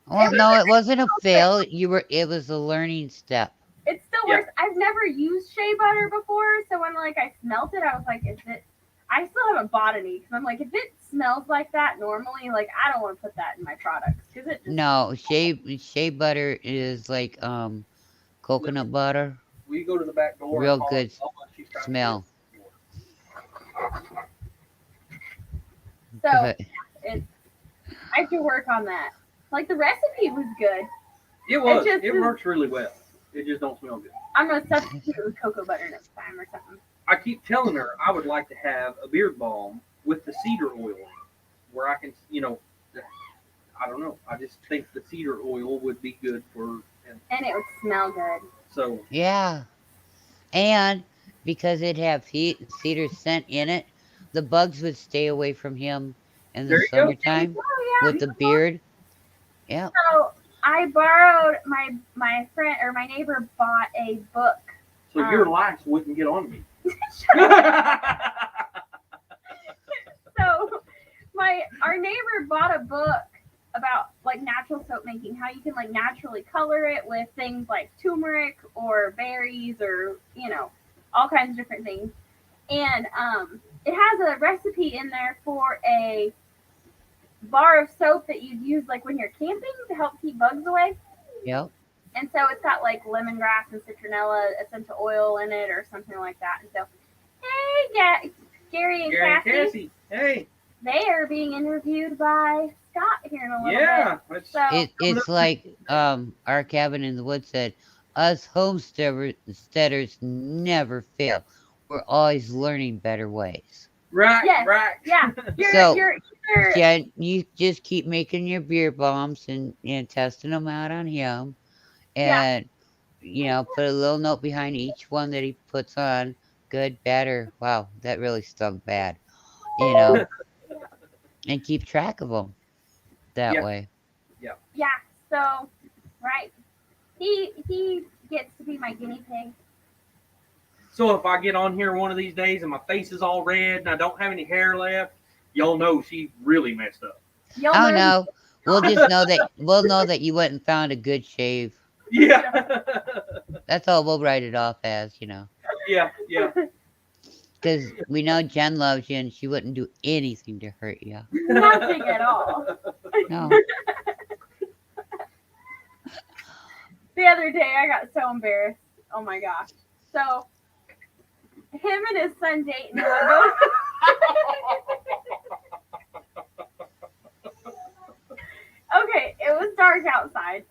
Well, no, it wasn't a fail. It was a learning step. It still Yeah. works. I've never used shea butter before, so when I smelt it, I was like, is it? I still haven't bought any because I'm like, if it smells like that normally, I don't want to put that in my products because it just No, shea butter is like coconut butter. Will you go to the back door? Real and call good her? She's trying to smell. so But I have to work on that. Like the recipe was good. It was. just It is- works really well. It just don't smell good. I'm gonna substitute it with cocoa butter next time or something. I keep telling her I would like to have a beard balm with the cedar oil in it, where I can, I don't know. I just think the cedar oil would be good for, And it would smell good. so yeah, and because it have cedar scent in it, the bugs would stay away from him in There the you go. summertime Oh yeah. with the beard. Yeah. So I borrowed my friend or my neighbor bought a book. your lice wouldn't get on me. So our neighbor bought a book about natural soap making, how you can naturally color it with things like turmeric or berries or all kinds of different things. And it has a recipe in there for a bar of soap that you'd use when you're camping to help keep bugs away. Yep. And so it's got lemongrass and citronella essential oil in it or something like that. And so, hey, Gary and Cassie, Hey. they are being interviewed by Scott here in a little Yeah. bit. So It's like our cabin in the woods said, us homesteaders never fail. We're always learning better ways. Right. Yes. Right. yeah, So, you're either Yeah, you just keep making your beer bombs and testing them out on him. And, put a little note behind each one that he puts on. Good, bad, or wow, that really stunk bad. And keep track of them that Yeah. way. yeah. So right, he gets to be my guinea pig. So if I get on here one of these days and my face is all red and I don't have any hair left, y'all know she really messed up. You'll Oh learn- no, we'll just know that you went and found a good shave. Yeah. That's all we'll write it off as, Yeah. Yeah. because we know Jen loves you and she wouldn't do anything to hurt you. Nothing at all. No. The other day, I got so embarrassed. Oh my gosh. So, him and his son Dayton were both. Okay, it was dark outside.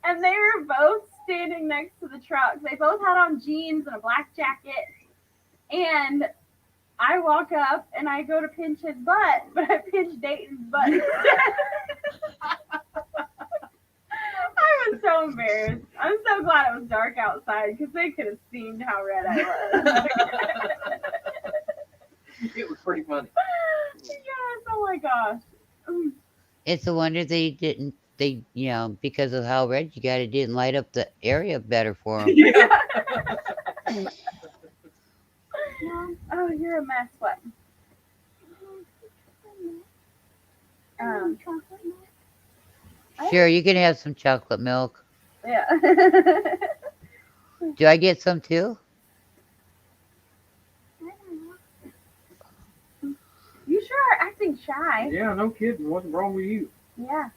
And they were both standing next to the truck. They both had on jeans and a black jacket. And I walk up and I go to pinch his butt, but I pinch Dayton's butt instead. I was so embarrassed. I'm so glad it was dark outside because they could have seen how red I was. It was pretty funny. Yes, oh my gosh. It's a wonder because of how red you got, it didn't light up the area better for them. Yeah. Oh, you're a mess. What? Chocolate milk. Sure, you can have some chocolate milk. Yeah. Do I get some too? I don't know. You sure are acting shy. Yeah, no kidding. What's wrong with you? Yeah.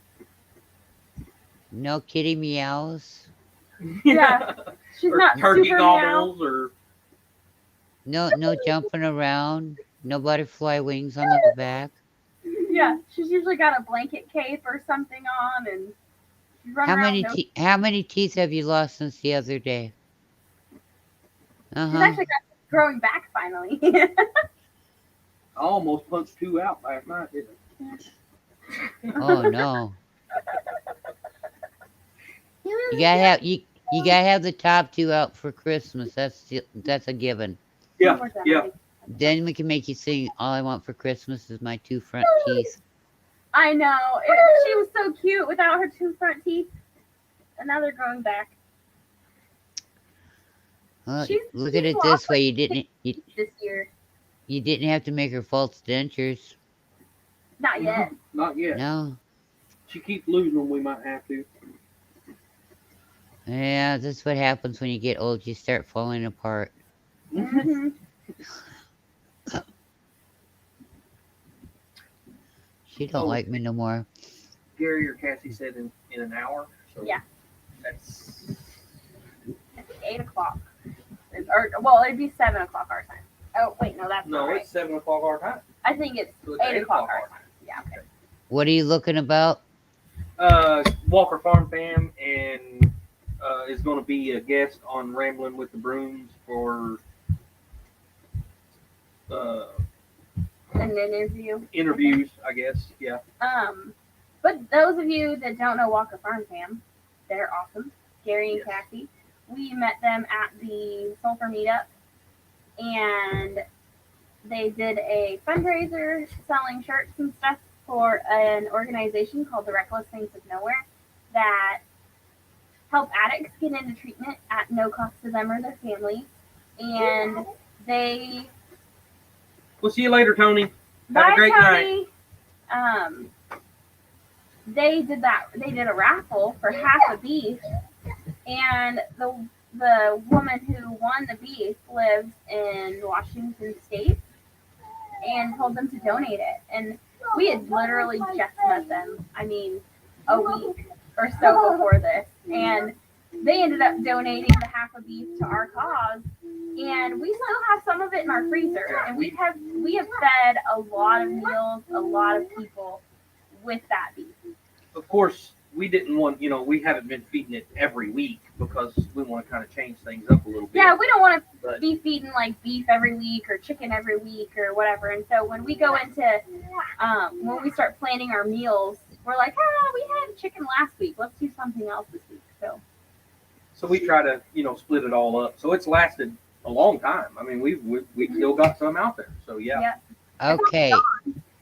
No kitty meows. Yeah. She's Or not turkey super meow. gobbles or No jumping around. No butterfly wings on the back. Yeah, she's usually got a blanket cape or something on, and she's running around. How many teeth have you lost since the other day? She's Uh-huh. actually growing back finally. I almost punched 2 out last night, didn't Oh no. You You gotta have the top 2 out for Christmas. That's a given. Yeah, yeah. Then we can make you sing "All I Want for Christmas Is My 2 Front Teeth." I know. She was so cute without her 2 front teeth, and now they're growing back. Well, She's look at it lost this way: this year. you didn't have to make her false dentures. Not yet. Not yet. No. She keeps losing them. We might have to. Yeah, that's what happens when you get old. You start falling apart. Mhm. She don't like me no more. Gary or Cassie said in an hour. So Yeah. That's I think 8 o'clock. Or well, it'd be 7 o'clock our time. Oh wait, no, that's not right. it's 7 o'clock our time. I think it's So it's 8 o'clock our time. Yeah. Okay. What are you looking about? Walker Farm Fam and is going to be a guest on Rambling with the Brooms for An interview. interviews, I guess. Yeah. But those of you that don't know Walker Farm Fam, they're awesome. Gary and Yes. Kathy. We met them at the Sulphur Meetup, and they did a fundraiser selling shirts and stuff for an organization called the Reckless Saints of Nowhere that help addicts get into treatment at no cost to them or their families. And they We'll see you later, Tony. Have Bye, a great Tony. They did that. They did a raffle for half a beef, and the woman who won the beef lives in Washington State, and told them to donate it. And we had literally just met them. I mean, a week or so before this, and they ended up donating the half a beef to our cause. And we still have some of it in our freezer, and we have fed a lot of meals, a lot of people with that beef. Of course, we didn't want, we haven't been feeding it every week because we want to kind of change things up a little bit. Yeah, we don't want to But be feeding like beef every week or chicken every week or whatever. And so when we go into, when we start planning our meals, we're like, we had chicken last week. Let's do something else this week. so we try to, split it all up. So it's lasted a long time. I mean, we still got some out there. So yeah. Okay.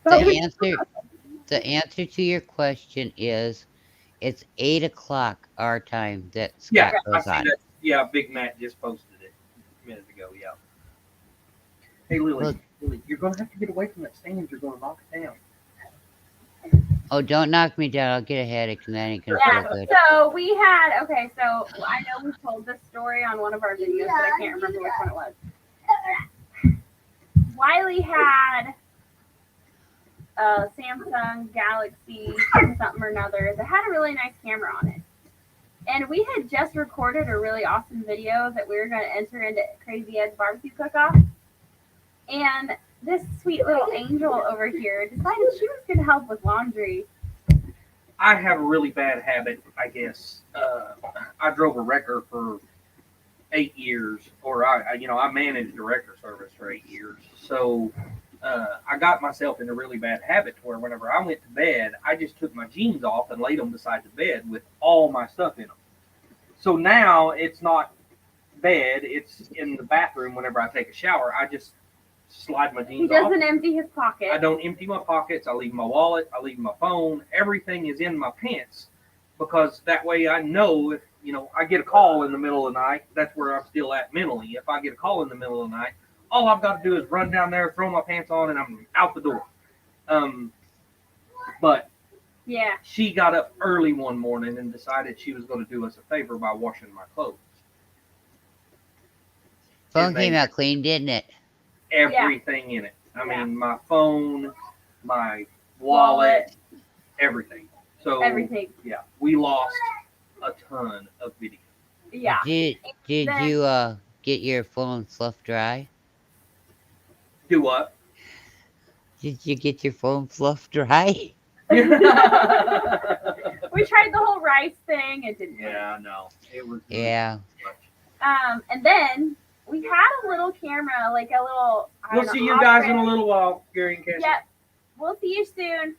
The answer to your question is it's 8 o'clock our time that Yeah, Scott I goes see on. that. Yeah, Big Matt just posted it a minute ago. Yeah. Hey, Lily, you're going to have to get away from that stand. You're going to knock it down. Oh, don't knock me down. I'll get a headache and that ain't gonna Yeah, feel good. so we had, so I know we told this story on one of our videos, but I can't remember which one it was. Wiley had a Samsung Galaxy something or another that had a really nice camera on it. And we had just recorded a really awesome video that we were going to enter into Crazy Ed's barbecue cook-off. And this sweet little angel over here decided she was going to help with laundry. I have a really bad habit, I guess. I drove a wrecker for 8 years, or I managed a wrecker service for 8 years. So I got myself in a really bad habit to where whenever I went to bed, I just took my jeans off and laid them beside the bed with all my stuff in them. So now it's not bed; it's in the bathroom. Whenever I take a shower, I just slide my He jeans off. doesn't empty his pocket. I don't empty my pockets. I leave my wallet. I leave my phone. Everything is in my pants because that way I know if I get a call in the middle of the night. That's where I'm still at mentally. If I get a call in the middle of the night, all I've got to do is run down there, throw my pants on, and I'm out the door. But Yeah. she got up early one morning and decided she was going to do us a favor by washing my clothes. Phone And came they- out clean, didn't it? Everything in it. I Yeah. mean, my phone, my wallet, everything. So Everything. yeah, we lost a ton of video. Yeah. Did Then- you get your phone fluffed dry? Do what? Did you get your phone fluffed dry? We tried the whole rice thing. It didn't work. Yeah, no, it was. Yeah. And then we had a little camera, like a little. I We'll don't see know, you guys in off-brand- a little while, Gary and Cassie. Yep. We'll see you soon.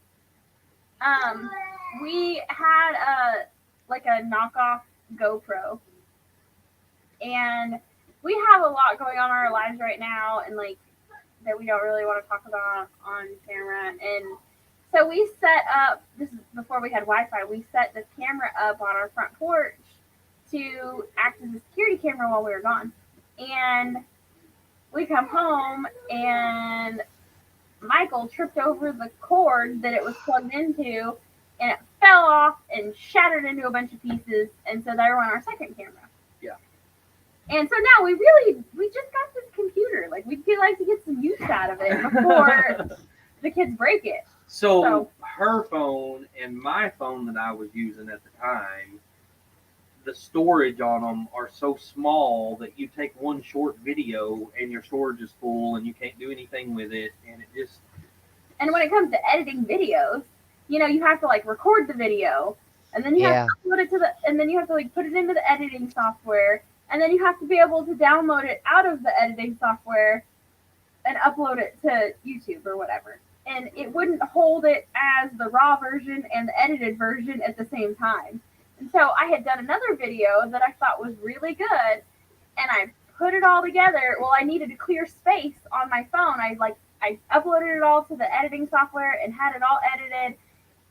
We had a knockoff GoPro, and we have a lot going on in our lives right now, and that we don't really want to talk about on camera. And so we set up. This is before we had Wi-Fi. We set this camera up on our front porch to act as a security camera while we were gone. And we come home and Michael tripped over the cord that it was plugged into, and it fell off and shattered into a bunch of pieces. And so there went our second camera. Yeah. And so now we just got this computer. We'd like to get some use out of it before the kids break it. So her phone and my phone that I was using at the time, the storage on them are so small that you take one short video and your storage is full and you can't do anything with it, and it just. And when it comes to editing videos, you have to record the video, and then you have to upload it and then you have to put it into the editing software, and then you have to be able to download it out of the editing software and upload it to YouTube or whatever. And it wouldn't hold it as the raw version and the edited version at the same time. And so I had done another video that I thought was really good, and I put it all together. Well, I needed to clear space on my phone. I uploaded it all to the editing software and had it all edited,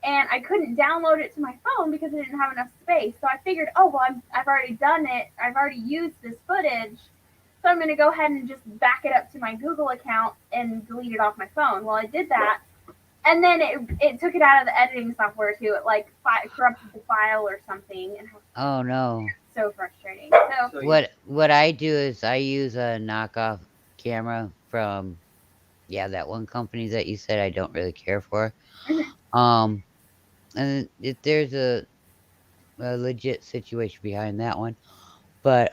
and I couldn't download it to my phone because I didn't have enough space. So I figured, I've already done it. I've already used this footage, so I'm going to go ahead and just back it up to my Google account and delete it off my phone. Well, I did that. And then it took it out of the editing software too. It corrupted the file or something, and it was Oh no. so frustrating. So What I do is I use a knockoff camera from that one company that you said I don't really care for. And if there's a legit situation behind that one. But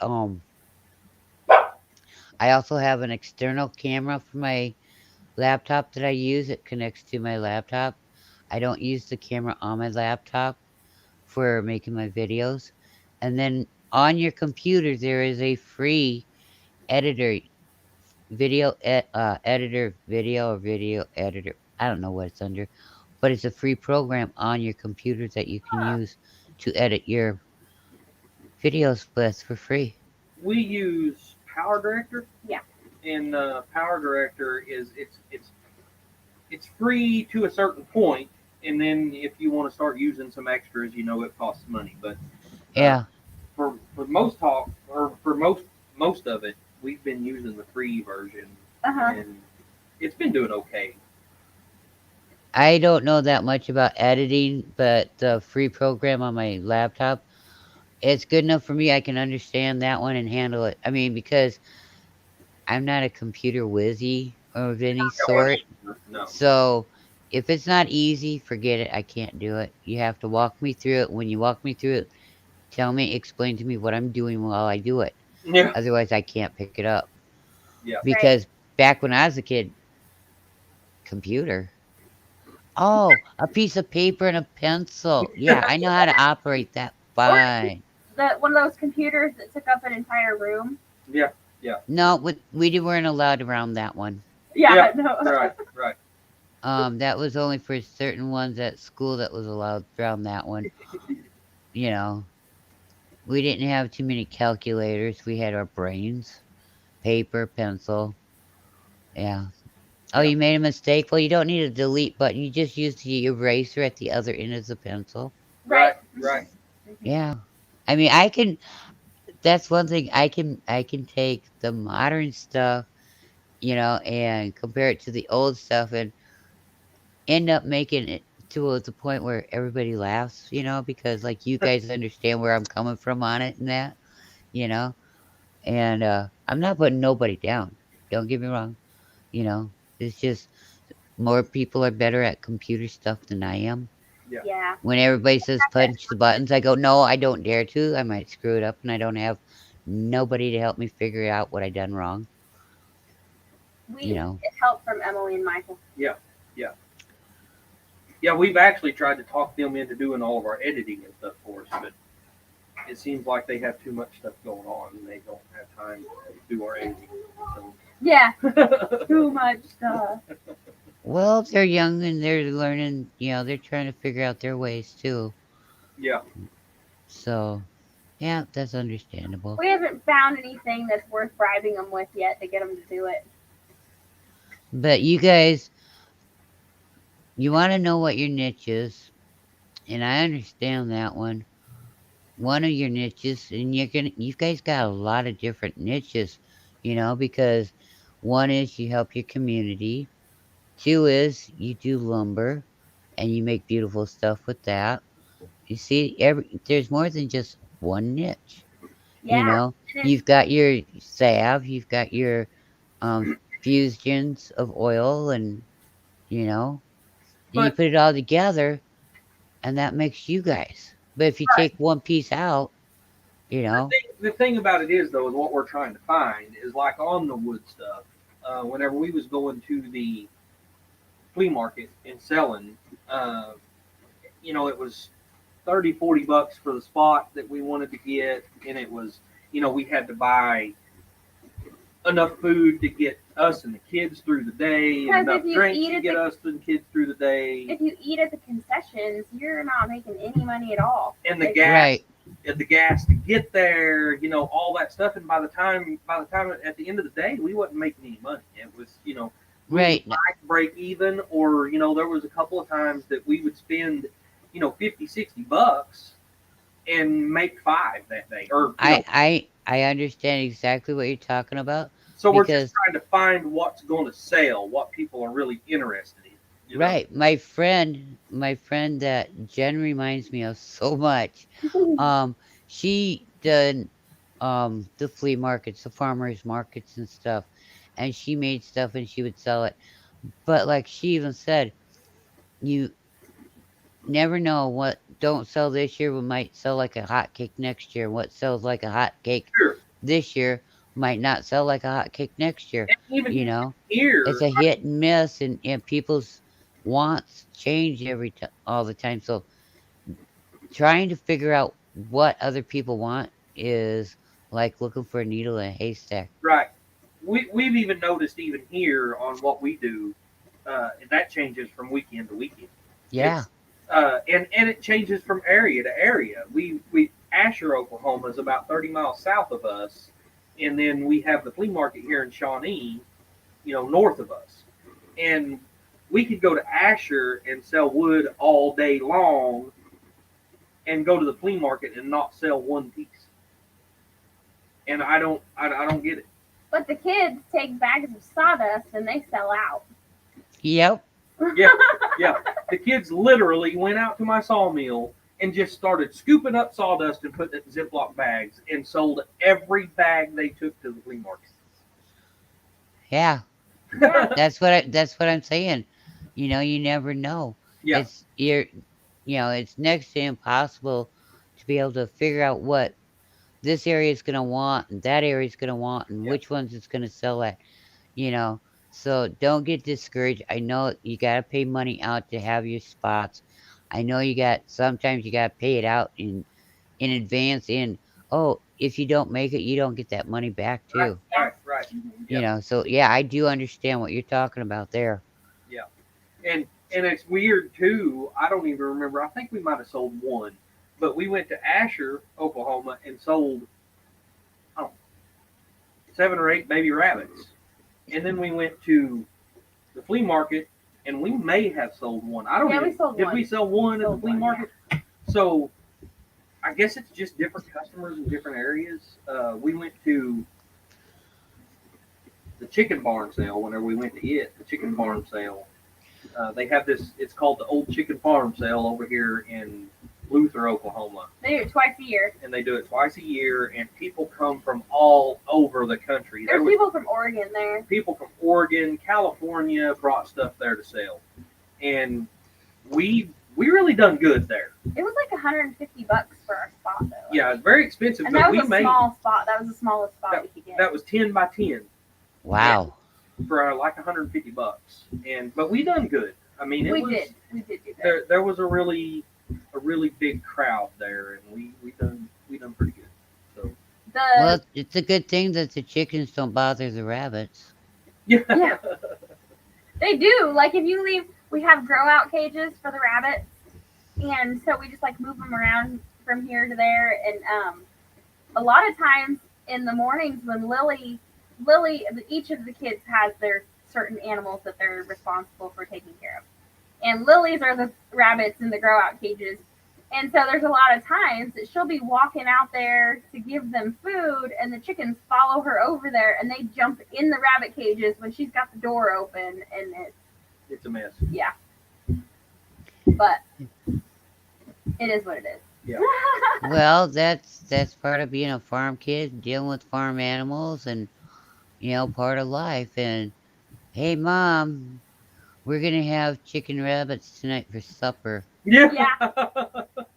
I also have an external camera for my laptop that I use. It connects to my laptop. I don't use the camera on my laptop for making my videos. And then on your computer there is a free editor, video editor, video editor. I don't know what it's under, but it's a free program on your computer that you can use to edit your videos with for free. We use Power Director. Yeah. And Power Director is it's free to a certain point, and then if you want to start using some extras, it costs money. But Yeah. for most talk or for most of it, we've been using the free version, and it's been doing okay. I don't know that much about editing, but the free program on my laptop, it's good enough for me. I can understand that one and handle it. I mean, because I'm not a computer whizzy of any sort. No. So if it's not easy, forget it. I can't do it. You have to walk me through it. When you walk me through it, explain to me what I'm doing while I do it. Yeah. Otherwise, I can't pick it up. Yeah. Because back when I was a kid, computer. Oh, a piece of paper and a pencil. Yeah, I know how to operate that fine. one of those computers that took up an entire room. Yeah. No, we weren't allowed around that one. Yeah, no. Right, right. That was only for certain ones at school that was allowed around that one. You know, we didn't have too many calculators. We had our brains, paper, pencil. Yeah. Oh, Yeah. you made a mistake? Well, you don't need a delete button. You just use the eraser at the other end of the pencil. Right. Right, right. Yeah. I mean, I can that's one thing I can take the modern stuff, and compare it to the old stuff and end up making it to the point where everybody laughs, because like you guys understand where I'm coming from on it and that, you know. And I'm not putting nobody down. Don't get me wrong, you know. It's just more people are better at computer stuff than I am. Yeah. Yeah. When everybody says punch the buttons, I go, no, I don't dare to. I might screw it up and I don't have nobody to help me figure out what I done wrong, We you know. get help from Emily and Michael. Yeah, yeah. Yeah, we've actually tried to talk them into doing all of our editing and stuff for us, but it seems like they have too much stuff going on and they don't have time to do our editing. Yeah, So. too much stuff. Well, they're young and they're learning, they're trying to figure out their ways too. Yeah. So, yeah, that's understandable. We haven't found anything that's worth bribing them with yet to get them to do it. But you guys, you want to know what your niche is, and I understand that one. One of your niches, and you guys got a lot of different niches, because one is you help your community. Two is you do lumber, and you make beautiful stuff with that. You see, there's more than just one niche. You Yeah. know, you've got your salve, you've got your um, fusions of oil, and you know, and you But put it all together, and that makes you guys. But if you Right. take one piece out, you the know, thing, the thing about it is, though, is what we're trying to find is like on the wood stuff. Whenever we was going to the flea market and selling, uh, it was 30, 40 bucks for the spot that we wanted to get, and it was, we had to buy enough food to get us and the kids through the day, Because and enough if you drinks eat to at get the us and the kids through the day, if you eat at the concessions, you're not making any money at all. and the Like, gas, right? the gas to get there, all that stuff. And by the time at the end of the day, we wasn't making any money. It was, we would Right. like break even, or there was a couple of times that we would spend, 50, 60 bucks and make five that day, or I understand exactly what you're talking about so we're just because trying to find what's going to sell, what people are really interested in. right, my friend that Jen reminds me of so much. Um, she done the flea markets, the farmers markets and stuff, and she made stuff and she would sell it. But like she even said, you never know what don't sell this year might sell like a hot cake next year. What sells like a hot cake Sure. this year might not sell like a hot cake next year. And even You know, it's here, a hit and miss, and people's wants change all the time. So trying to figure out what other people want is like looking for a needle in a haystack. right. We've even noticed even here on what we do, and that changes from weekend to weekend. Yeah, It's and it changes from area to area. We Asher, Oklahoma is about 30 miles south of us, and then we have the flea market here in Shawnee, north of us, and we could go to Asher and sell wood all day long, and go to the flea market and not sell one piece. And I don't get it. but the kids take bags of sawdust and they sell out. yep, Yeah, yeah. The kids literally went out to my sawmill and just started scooping up sawdust and putting it in Ziploc bags and sold every bag they took to the flea market. yeah. Yeah. That's what I'm saying. You never know. Yeah, It's you're it's next to impossible to be able to figure out what this area is gonna want and that area is gonna want and yeah, which ones it's gonna sell at. You know. So don't get discouraged. I know you gotta pay money out to have your spots. I know sometimes you gotta pay it out in advance and oh, if you don't make it, you don't get that money back right, too. right, right. Mhm. You know, so yeah, I do understand what you're talking about there. Yeah. And it's weird too. I don't even remember. I think we might have sold one, but we went to Asher, Oklahoma, and sold I don't know, 7 or 8 baby rabbits. And then we went to the flea market, and we may have sold one. I don't Yeah, even. we sold Did one. we sell one at the Sold flea one, market? So I guess it's just different customers in different areas. We went to the chicken barn sale whenever we went to the chicken farm sale. They have this. It's called the Old Chicken Farm Sale over here in Luther, Oklahoma, They do it twice a year. and they do it twice a year. And people come from all over the country. There There's was people from Oregon there. people from Oregon, California brought stuff there to sell, and we really done good there. It was like $150 for our spot though. Yeah, it's very expensive, And but that we was a made small spot. That was the smallest spot we could get. that was 10 by 10 Wow. for like $150, and but we done good. I mean, it we was did. We did do that. there was a really big crowd there, and we done pretty good. So Well, it's a good thing that the chickens don't bother the rabbits. yeah, Yeah. They do. Like if you leave, we have grow out cages for the rabbits, and so we just like move them around from here to there. And a lot of times in the mornings when Lily, each of the kids has their certain animals that they're responsible for taking care of, and Lily's are the rabbits in the grow out cages. And so there's a lot of times that she'll be walking out there to give them food, and the chickens follow her over there, and they jump in the rabbit cages when she's got the door open, and it's a mess. yeah. But it is what it is. Yeah. Well, that's part of being a farm kid, dealing with farm animals, and part of life. And hey, Mom, we're gonna have chicken rabbits tonight for supper. Yeah.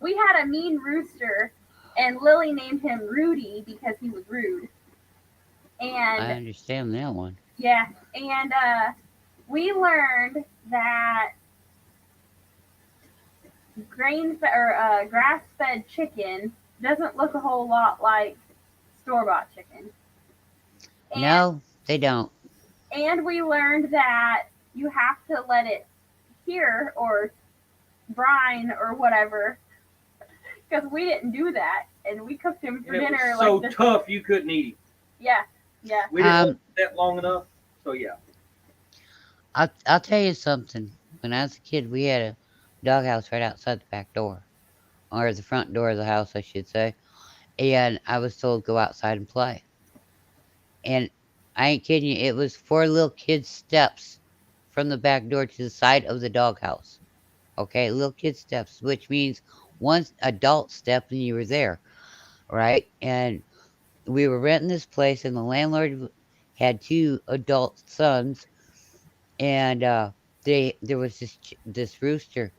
We had a mean rooster, and Lily named him Rudy because he was rude. I And understand that one. yeah, and we learned that grass-fed chicken doesn't look a whole lot like store-bought chicken. And, No, they don't. and we learned that you have to let it cure or brine or whatever, because we didn't do that, and we cooked him for And it dinner was so like this. tough you couldn't eat him. Yeah. We didn't Um, let that long enough. So yeah. I'll tell you something. When I was a kid, we had a doghouse right outside the back door, or the front door of the house, I should say. And I was told go outside and play. And I ain't kidding you, it was 4 little kids' steps from the back door to the side of the doghouse. Okay, little kid steps, which means one adult step and you were there, right? And we were renting this place, and the landlord had 2 adult sons, and there was this rooster,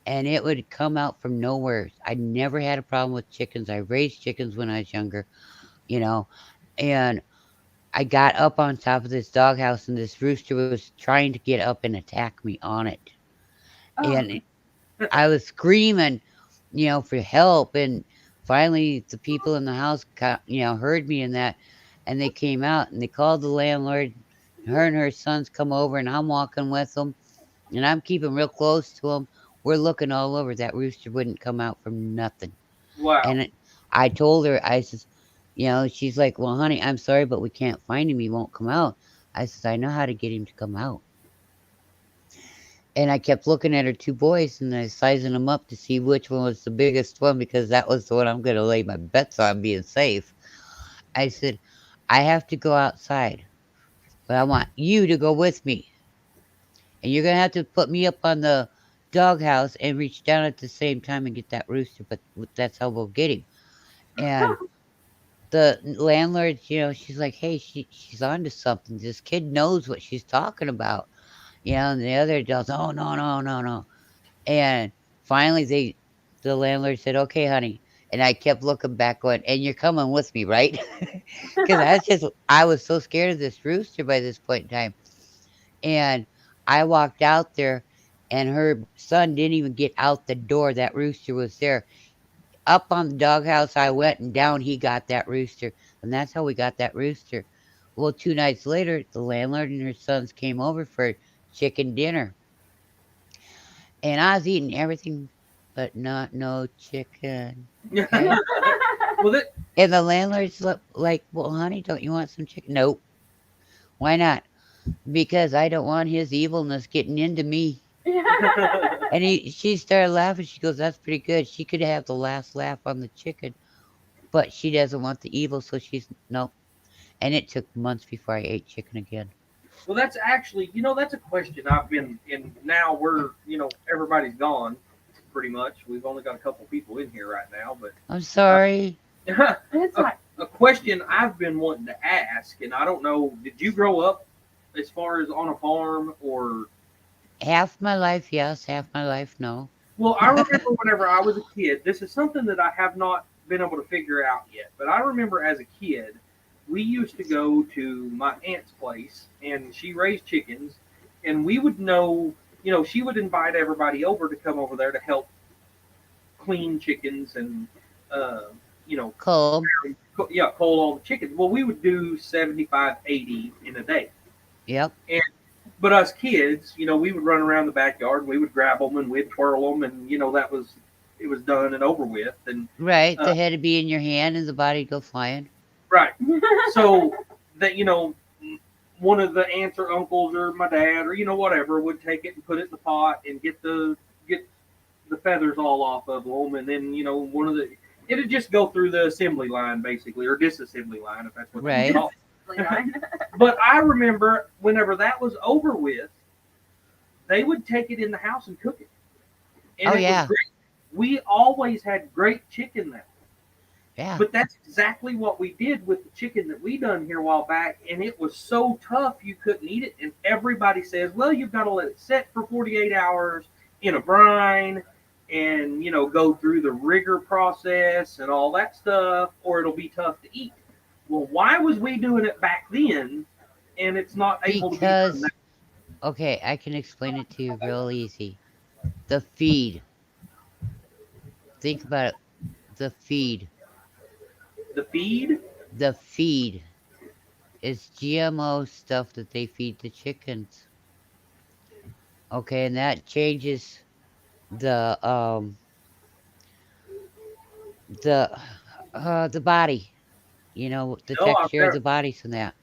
and it would come out from nowhere. I never had a problem with chickens. I raised chickens when I was younger, you know, and I got up on top of this doghouse, and this rooster was trying to get up and attack me on it, Oh, and I was screaming, for help. And finally, the people in the house, heard me in that, and they came out and they called the landlord. Her and her sons come over, and I'm walking with them, and I'm keeping real close to them. We're looking all over. That rooster wouldn't come out from nothing. Wow. And I told her, I says, she's like, well, honey, I'm sorry, but we can't find him. He won't come out. I says, I know how to get him to come out. And I kept looking at her 2 boys, and I sizing them up to see which one was the biggest one, because that was the one I'm going to lay my bets on being safe. I said, I have to go outside, but I want you to go with me. And you're going to have to put me up on the doghouse and reach down at the same time and get that rooster, but that's how we'll get him. And the landlord, she's like, hey, she's onto something. This kid knows what she's talking about. And the other adults, oh, no, no, no, no. And finally, the landlord said, okay, honey. And I kept looking back going, and you're coming with me, right? Because I was so scared of this rooster by this point in time. And I walked out there, and her son didn't even get out the door. That rooster was there. Up on the doghouse I went, and down he got that rooster. And that's how we got that rooster. Well, 2 nights later, the landlord and her sons came over for chicken dinner, and I was eating everything, but not no chicken. Okay. Well, that And the landlord's like, "Well, honey, don't you want some chicken?" Nope. Why not? Because I don't want his evilness getting into me. And she started laughing. She goes, "That's pretty good. She could have the last laugh on the chicken, but she doesn't want the evil, so she's nope." And it took months before I ate chicken again. well, that's actually, that's a question I've been in. Now we're, everybody's gone, pretty much. We've only got a couple people in here right now, but I'm sorry. It's fine. a question I've been wanting to ask, and I don't know, did you grow up as far as on a farm or? Half my life, yes. Half my life, no. Well, I remember whenever I was a kid, this is something that I have not been able to figure out yet, but I remember as a kid, we used to go to my aunt's place, and she raised chickens, and we would know, she would invite everybody over to come over there to help clean chickens and, you know, Cold. yeah, cull all the chickens. Well, we would do 75, 80 in a day. Yep. And but us kids, we would run around the backyard and we would grab them and we'd twirl them, and it was done and over with. And Right. The head would be in your hand and the body'd go flying. right, so that one of the aunts or uncles or my dad or whatever would take it and put it in the pot and get the feathers all off of them, and then it'd just go through the assembly line basically, or disassembly line, if that's what Right. they call it. But I remember whenever that was over with, they would take it in the house and cook it. And Oh, it yeah. was great. We always had great chicken there. Yeah. But that's exactly what we did with the chicken that we done here a while back, and it was so tough you couldn't eat it. And everybody says, well, you've got to let it set for 48 hours in a brine and, go through the rigor process and all that stuff, or it'll be tough to eat. Well, why was we doing it back then and it's not able to be done Because, now? okay, I can explain it to you real easy. The feed. Think about it. The feed. The feed? The feed is GMO stuff that they feed the chickens. Okay, and that changes the the body. The No, I've texture of never, the bodies and that.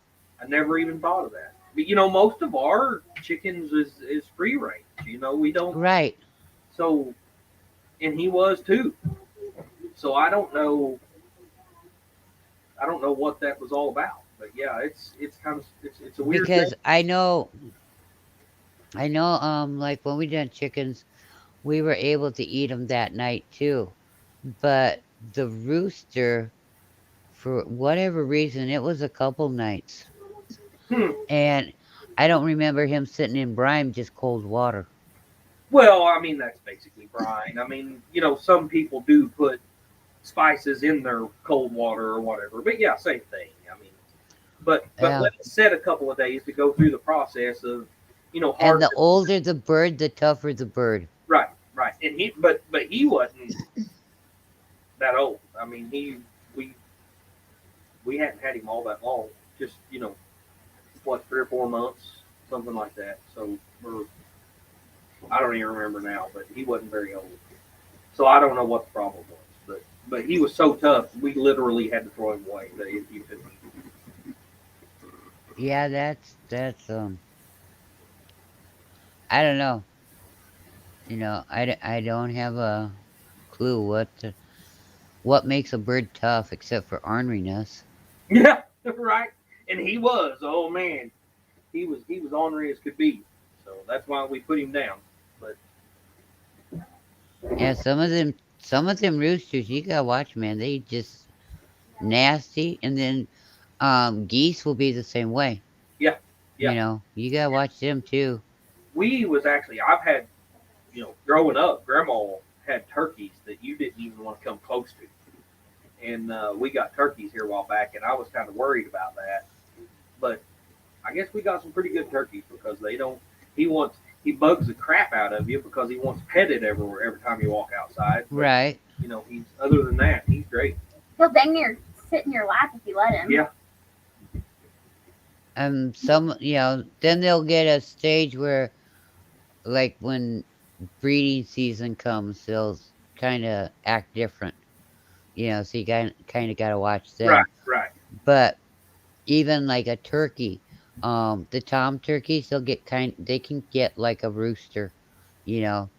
I never even thought of that. But most of our chickens is free range. We don't. Right. So, and he was too. So I don't know. I don't know what that was all about. But yeah, it's kind of it's a weird thing. Because I know like when we done chickens, we were able to eat them that night too. But the rooster, for whatever reason, it was a couple nights. Hmm. And I don't remember him sitting in brine, just cold water. Well, I mean that's basically brine. I mean, some people do put spices in their cold water or whatever. But yeah, same thing. I mean, but Yeah. let it set a couple of days to go through the process of And hard. the older the bird, the tougher the bird. Right, right. And he wasn't that old. I mean, we hadn't had him all that long. Just what, 3 or 4 months, something like that. So I don't even remember now, but he wasn't very old. So I don't know what the problem was, but he was so tough, we literally had to throw him away. You couldn't. Yeah, that's I don't know. I don't have a clue what makes a bird tough except for orneriness. Yeah, right. And he was. Oh man, he was ornery as could be. So that's why we put him down. But Yeah, some of them roosters, you gotta watch, man. They just nasty, and then geese will be the same way. yeah, yeah. You gotta watch them too. I've had, growing up, Grandma had turkeys that you didn't even want to come close to. And we got turkeys here a while back, and I was kind of worried about that. But I guess we got some pretty good turkeys because they don't. He bugs the crap out of you because he wants petted everywhere every time you walk outside. But, Right. he's other than that, he's great. He'll dang near sit in your lap if you let him. Yeah. some, then they'll get a stage where, like, when breeding season comes, they'll kind of act different. So you kind of got to watch Right, them. right. But even like a turkey, the tom turkeys, they can get like a rooster, you know,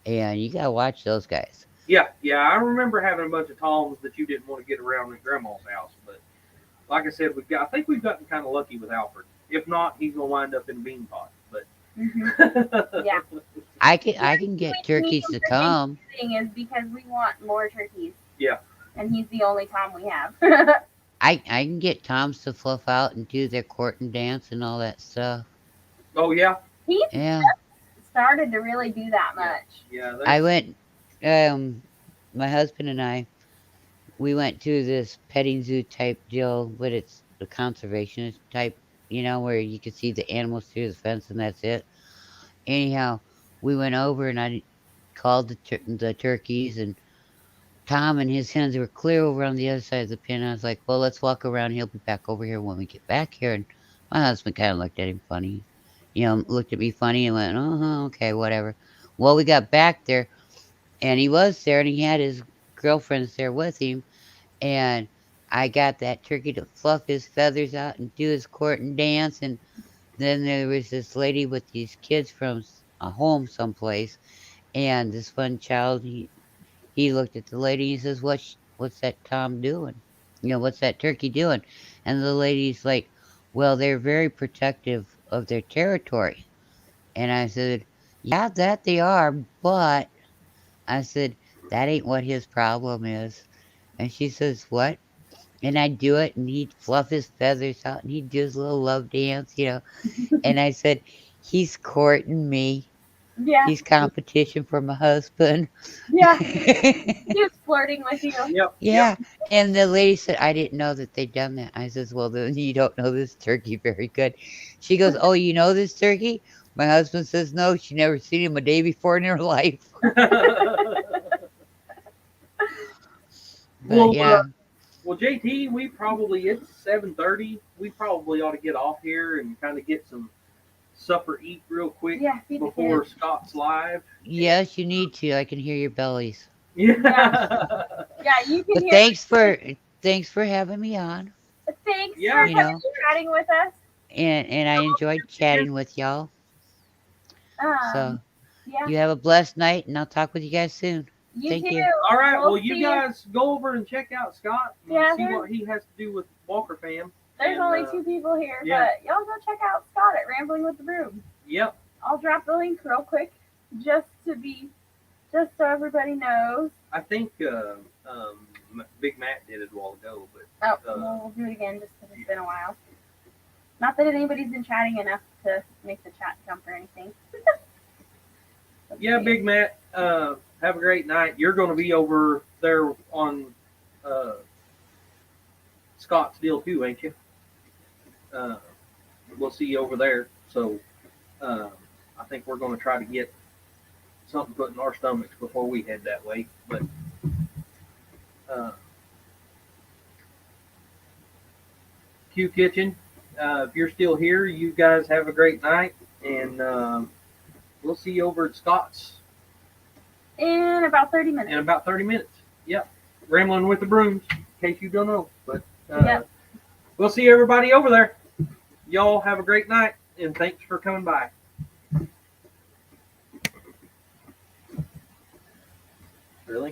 and you gotta watch those guys. Yeah, yeah. I remember having a bunch of toms that you didn't want to get around at Grandma's house, but like I said, I think we've gotten kind of lucky with Alfred. If not, he's gonna wind up in a bean pot. But Yeah. I can get We need turkeys him to for come. Thanksgiving is because we want more turkeys, yeah, and he's the only Tom we have. I can get toms to fluff out and do their courting dance and all that stuff. oh yeah, He's Yeah, started to really do that much. yeah. I went. My husband and we went to this petting zoo type deal, but it's a conservationist type, where you can see the animals through the fence and that's it. Anyhow, we went over and I called the turkeys, and Tom and his hens were clear over on the other side of the pen. I was like, well, let's walk around. He'll be back over here when we get back here. And my husband kind of looked at him funny, looked at me funny and went, okay, whatever. Well, we got back there and he was there and he had his girlfriends there with him. And I got that turkey to fluff his feathers out and do his court and dance. And then there was this lady with these kids from a home someplace. And this one child, he looked at the lady. He says, "What's that Tom doing? What's that turkey doing?" And the lady's like, "Well, they're very protective of their territory." And I said, "Yeah, that they are, but," I said, "that ain't what his problem is." And she says, "What?" And I'd do it, and he'd fluff his feathers out, and he'd do his little love dance. And I said, "He's courting me. Yeah, He's competition for my husband." yeah. He was flirting with you. Yep, Yeah. And the lady said, "I didn't know that they'd done that." I says, "Well, then you don't know this turkey very good." She goes, "Oh, you know this turkey?" My husband says, "No, she never seen him a day before in her life." But well, yeah. well, JT, it's 7:30. We probably ought to get off here and kind of get some supper eat real quick Yeah, feed the before kids. Scott's live. Yes, you need to. I can hear your bellies. Yeah. Yeah, you can But hear. thanks for having me on. Thanks Yeah. for coming and chatting with us. And I enjoyed chatting with y'all. So Yeah, you have a blessed night, and I'll talk with you guys soon. you Thank too. you. All right. We'll Well, you see guys go over and check out Scott and Yeah, see what he has to do with Walker fam. There's And, only 2 people here, yeah. but y'all go check out Scott at Rambling with the Broom. Yep. I'll drop the link real quick, just so everybody knows. I think Big Matt did it a while ago, but We'll do it again just because it's been a while. Not that anybody's been chatting enough to make the chat jump or anything. yeah, Big Matt. Have a great night. You're going to be over there on Scott's deal too, ain't you? We'll see you over there. So I think we're going to try to get something put in our stomachs before we head that way. But Q Kitchen, if you're still here, you guys have a great night, and we'll see you over at Scott's In about 30 minutes. in about 30 minutes. Yep. Rambling with the Brooms, in case you don't know. But Yep. we'll see everybody over there. Y'all have a great night, and thanks for coming by. Really?